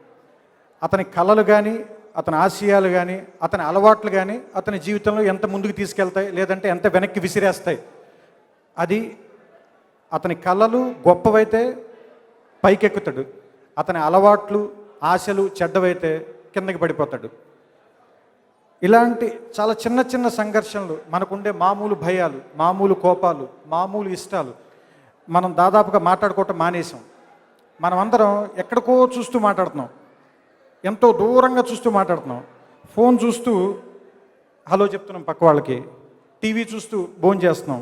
అతని కళలు కానీ, అతని ఆశయాలు కానీ, అతని అలవాట్లు కానీ అతని జీవితంలో ఎంత ముందుకు తీసుకెళ్తాయి, లేదంటే ఎంత వెనక్కి విసిరేస్తాయి. అది అతని కళలు గొప్పవైతే పైకెక్కుతాడు, అతని అలవాట్లు ఆశలు చెడ్డవైతే కిందకి పడిపోతాడు. ఇలాంటి చాలా చిన్న చిన్న సంఘర్షణలు, మనకుండే మామూలు భయాలు, మామూలు కోపాలు, మామూలు ఇష్టాలు మనం దాదాపుగా మాట్లాడుకోవటం మానేసాం. మనం అందరం ఎక్కడికో చూస్తూ మాట్లాడుతున్నాం, ఎంతో దూరంగా చూస్తూ మాట్లాడుతున్నాం. ఫోన్ చూస్తూ హలో చెప్తున్నాం పక్క వాళ్ళకి, టీవీ చూస్తూ భోజనం చేస్తున్నాం.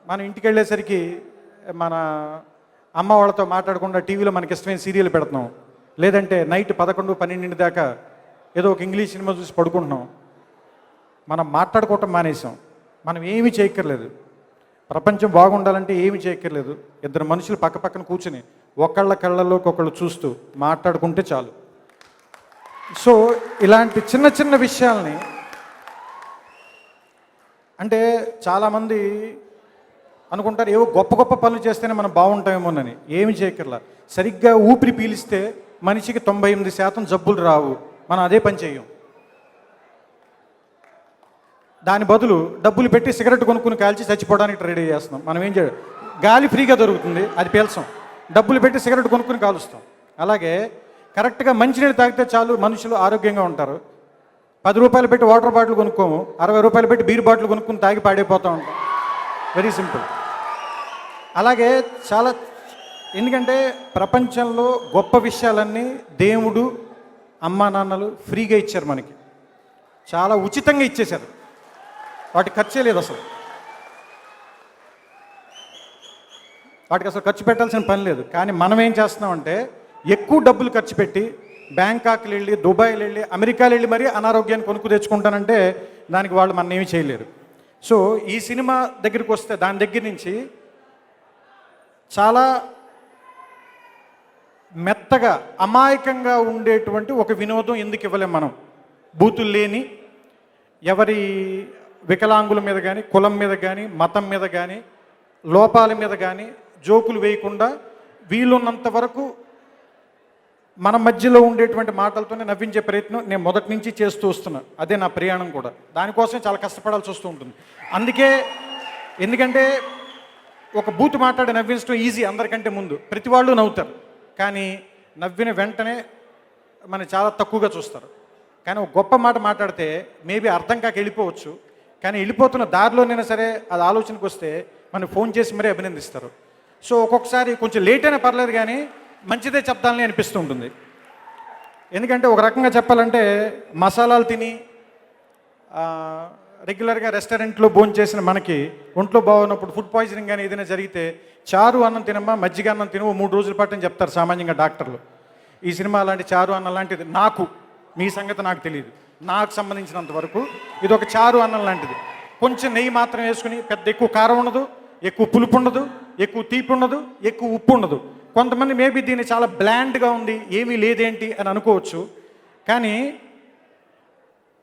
మనం ఇంటికి వెళ్ళేసరికి మన అమ్మ వాళ్ళతో మాట్లాడకుండా టీవీలో మనకి ఇష్టమైన సీరియల్ పెడుతున్నాం. లేదంటే నైట్ 11, 12 దాకా ఏదో ఒక ఇంగ్లీష్ సినిమా చూసి పడుకుంటున్నాం. మనం మాట్లాడుకోవటం మానేసాం. మనం ఏమీ చేయక్కర్లేదు. ప్రపంచం బాగుండాలంటే ఏమీ చేయక్కర్లేదు. ఇద్దరు మనుషులు పక్క పక్కన కూర్చుని ఒకళ్ళ కళ్ళల్లోకి ఒకళ్ళు చూస్తూ మాట్లాడుకుంటే చాలు. సో ఇలాంటి చిన్న చిన్న విషయాల్ని, అంటే చాలామంది అనుకుంటారు ఏవో గొప్ప గొప్ప పనులు చేస్తేనే మనం బాగుంటామేమోనని. ఏమి చేయక్కర్లా. సరిగ్గా ఊపిరి పీలిస్తే మనిషికి 98% జబ్బులు రావు. మనం అదే పని చేయం. దాని బదులు డబ్బులు పెట్టి సిగరెట్ కొనుక్కుని కాల్చి చచ్చిపోవడానికి రెడీ చేస్తున్నాం. మనం ఏం చేయాలి? గాలి ఫ్రీగా దొరుకుతుంది, అది పీల్చాం. డబ్బులు పెట్టి సిగరెట్ కొనుక్కుని కాలుస్తాం. అలాగే కరెక్ట్గా మంచినీళ్ళు తాగితే చాలు మనుషులు ఆరోగ్యంగా ఉంటారు. 10 రూపాయలు పెట్టి వాటర్ బాటిల్ కొనుక్కోము, 60 రూపాయలు పెట్టి బీర్ బాటిల్ కొనుక్కుని తాగి పాడైపోతూ ఉంటాం. Very simple. అలాగే చాలా, ఎందుకంటే ప్రపంచంలో గొప్ప విషయాలన్నీ దేవుడు, అమ్మా నాన్నలు ఫ్రీగా ఇచ్చారు మనకి. చాలా ఉచితంగా ఇచ్చేశారు. వాటికి ఖర్చే లేదు అసలు. వాటికి అసలు ఖర్చు పెట్టాల్సిన పని లేదు. కానీ మనం ఏం చేస్తున్నామంటే ఎక్కువ డబ్బులు ఖర్చు పెట్టి బ్యాంకాక్కి వెళ్ళి, దుబాయ్కి వెళ్ళి, అమెరికాలో వెళ్ళి మరీ అనారోగ్యాన్ని కొనుక్కు తెచ్చుకుంటానంటే దానికి వాళ్ళు మన ఏమీ చేయలేరు. సో ఈ సినిమా దగ్గరికి వస్తే దాని దగ్గర నుంచి చాలా మెత్తగా అమాయకంగా ఉండేటువంటి ఒక వినోదం ఎందుకు ఇవ్వలేం మనం? బూతులు లేని, ఎవరి వికలాంగుల మీద కానీ, కులం మీద కానీ, మతం మీద కానీ, లోపాల మీద కానీ జోకులు వేయకుండా వీలున్నంత వరకు మన మధ్యలో ఉండేటువంటి మాటలతోనే నవ్వించే ప్రయత్నం నేను మొదటి నుంచి చేస్తూ వస్తున్నా. అదే నా ప్రయాణం కూడా. దానికోసం చాలా కష్టపడాల్సి వస్తూ ఉంటుంది. అందుకే, ఎందుకంటే ఒక బూతు మాట్లాడి నవ్వించడం ఈజీ అందరికంటే ముందు. ప్రతి వాళ్ళు నవ్వుతారు, కానీ నవ్విన వెంటనే మనం చాలా తక్కువగా చూస్తారు. కానీ ఒక గొప్ప మాట మాట్లాడితే మేబీ అర్థం కాక వెళ్ళిపోవచ్చు, కానీ వెళ్ళిపోతున్న దారిలోనైనా సరే అది ఆలోచనకు వస్తే మనం ఫోన్ చేసి మరీ అభినందిస్తారు. సో ఒక్కొక్కసారి కొంచెం లేట్ అయినా పర్లేదు, కానీ మంచిదే చెప్తానని అనిపిస్తూ ఉంటుంది. ఎందుకంటే ఒక రకంగా చెప్పాలంటే మసాలాలు తిని రెగ్యులర్గా రెస్టారెంట్లో భోజనం చేసిన మనకి ఒంట్లో బాగున్నప్పుడు ఫుడ్ పాయిజనింగ్ కానీ ఏదైనా జరిగితే చారు అన్నం తినమ్మా, మజ్జిగ అన్నం తినవు 3 రోజుల పాటు అని చెప్తారు సామాన్యంగా డాక్టర్లు. ఈ సినిమా అలాంటి చారు అన్నం లాంటిది. నాకు, మీ సంగతి నాకు తెలియదు, నాకు సంబంధించినంత వరకు ఇది ఒక చారు అన్నం లాంటిది. కొంచెం నెయ్యి మాత్రం వేసుకుని, పెద్ద ఎక్కువ కారం ఉండదు, ఎక్కువ పులుపు ఉండదు, ఎక్కువ తీపి ఉండదు, ఎక్కువ ఉప్పు ఉండదు. కొంతమంది మేబీ దీన్ని చాలా బ్లాండ్గా ఉంది, ఏమీ లేదేంటి అని అనుకోవచ్చు. కానీ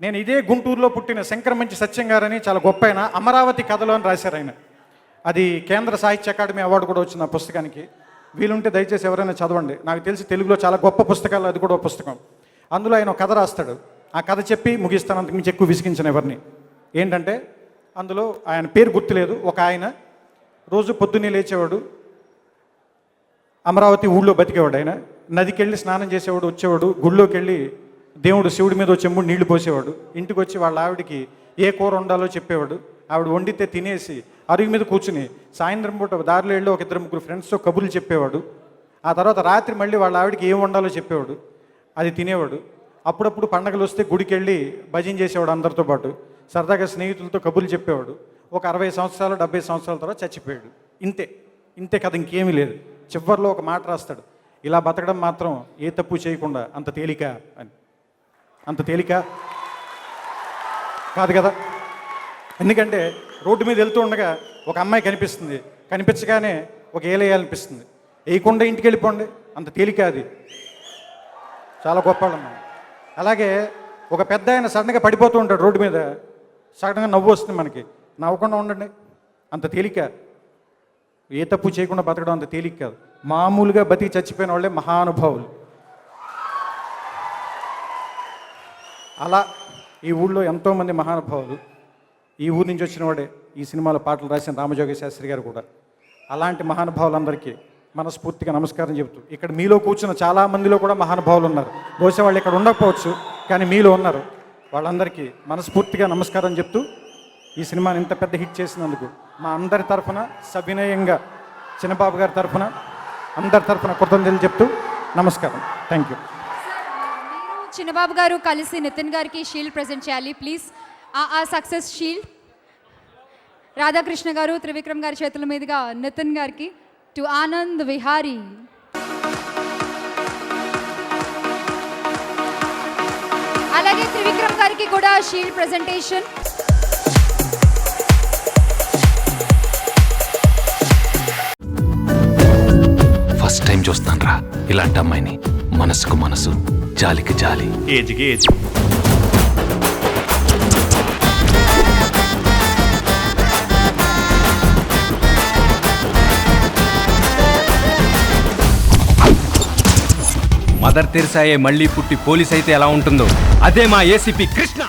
నేను ఇదే గుంటూరులో పుట్టిన శంకరమంచి సత్యం గారని చాలా గొప్ప ఆయన అమరావతి కథలో అని రాశారు ఆయన. అది కేంద్ర సాహిత్య అకాడమీ అవార్డు కూడా వచ్చింది ఆ పుస్తకానికి. వీలుంటే దయచేసి ఎవరైనా చదవండి. నాకు తెలిసి తెలుగులో చాలా గొప్ప పుస్తకాలు అది కూడా ఒక పుస్తకం. అందులో ఆయన ఒక కథ రాస్తాడు. ఆ కథ చెప్పి ముగిస్తాను, అంతకుమించి ఎక్కువ విసిగించిన ఎవరిని. ఏంటంటే అందులో ఆయన పేరు గుర్తులేదు, ఒక ఆయన రోజు పొద్దున్నే లేచేవాడు, అమరావతి ఊళ్ళో బతికేవాడు. ఆయన నదికి వెళ్ళి స్నానం చేసేవాడు, వచ్చేవాడు, గుళ్ళోకి వెళ్ళి దేవుడు శివుడి మీద చెంబుడు నీళ్లు పోసేవాడు. ఇంటికి వచ్చి వాళ్ళ ఆవిడికి ఏ కూర వండాలో చెప్పేవాడు. ఆవిడ వండితే తినేసి అరుగు మీద కూర్చుని సాయంత్రం పూట దారిలో వెళ్ళి ఒక 2-3 ఫ్రెండ్స్తో కబుర్లు చెప్పేవాడు. ఆ తర్వాత రాత్రి మళ్ళీ వాళ్ళ ఆవిడకి ఏం వండాలో చెప్పేవాడు, అది తినేవాడు. అప్పుడప్పుడు పండగలు వస్తే గుడికి వెళ్ళి భజన చేసేవాడు అందరితో పాటు. సరదాగా స్నేహితులతో కబుర్లు చెప్పేవాడు. ఒక 60 సంవత్సరాలు 70 సంవత్సరాల తర్వాత చచ్చిపోయాడు. ఇంతే కథ, ఇంకేమీ లేదు. చివరిలో ఒక మాట రాస్తాడు, ఇలా బతకడం మాత్రం ఏ తప్పు చేయకుండా అంత తేలిక అని. అంత తేలిక కాదు కదా. ఎందుకంటే రోడ్డు మీద వెళ్తూ ఉండగా ఒక అమ్మాయి కనిపిస్తుంది, కనిపించగానే ఒక ఏలేయాలనిపిస్తుంది. వేయకుండా ఇంటికి వెళ్ళిపోండి, అంత తేలిక అది. చాలా గొప్పవాళ్ళం. అలాగే ఒక పెద్ద ఆయన సడన్గా పడిపోతూ ఉంటాడు రోడ్డు మీద, సడన్గా నవ్వు వస్తుంది మనకి, నవ్వకుండా ఉండండి, అంత తేలిక. ఏ తప్పు చేయకుండా బతకడం అంత తేలిక కాదు. మామూలుగా బతికి చచ్చిపోయిన వాళ్ళే మహానుభావులు. అలా ఈ ఊళ్ళో ఎంతోమంది మహానుభావులు. ఈ ఊరి నుంచి వచ్చిన వాడే ఈ సినిమాలో పాటలు రాసిన రామజోగి శాస్త్రి గారు కూడా. అలాంటి మహానుభావులందరికీ మనస్ఫూర్తిగా నమస్కారం చెబుతూ, ఇక్కడ మీలో కూర్చున్న చాలామందిలో కూడా మహానుభావులు ఉన్నారు. బహుశా వాళ్ళు ఇక్కడ ఉండకపోవచ్చు, కానీ మీలో ఉన్నారు. వాళ్ళందరికీ మనస్ఫూర్తిగా నమస్కారం చెప్తూ ఈ సినిమాని ఇంత పెద్ద హిట్ చేసినందుకు మా అందరి తరఫున సవినయంగా చిన్నబాబు గారి తరఫున అందరి తరఫున కృతజ్ఞతలు చెప్తూ నమస్కారం. Thank you. చిన్నబాబు గారు కలిసి నితిన్ గారికి షీల్డ్ ప్రెజెంట్ చేయాలి ప్లీజ్. ఆ సక్సెస్ షీల్డ్ రాధాకృష్ణ గారు త్రివిక్రమ్ గారి చేతుల మీదుగా నితిన్ గారికి టు ఆనంద్ విహారీ. అలాగే త్రివిక్రమ్ గారికి కూడా షీల్డ్ ప్రెజెంటేషన్. ఫస్ట్ టైం చూస్తాను రా ఇలాంటి అమ్మాయిని. మనసుకు మనసు, జాలికి జాలి, ఏజ్కి ఏజ్. మదర్ తెరిసాయే మళ్ళీ పుట్టి పోలీస్ అయితే ఎలా ఉంటుందో అదే మా ఏసీపీ కృష్ణ.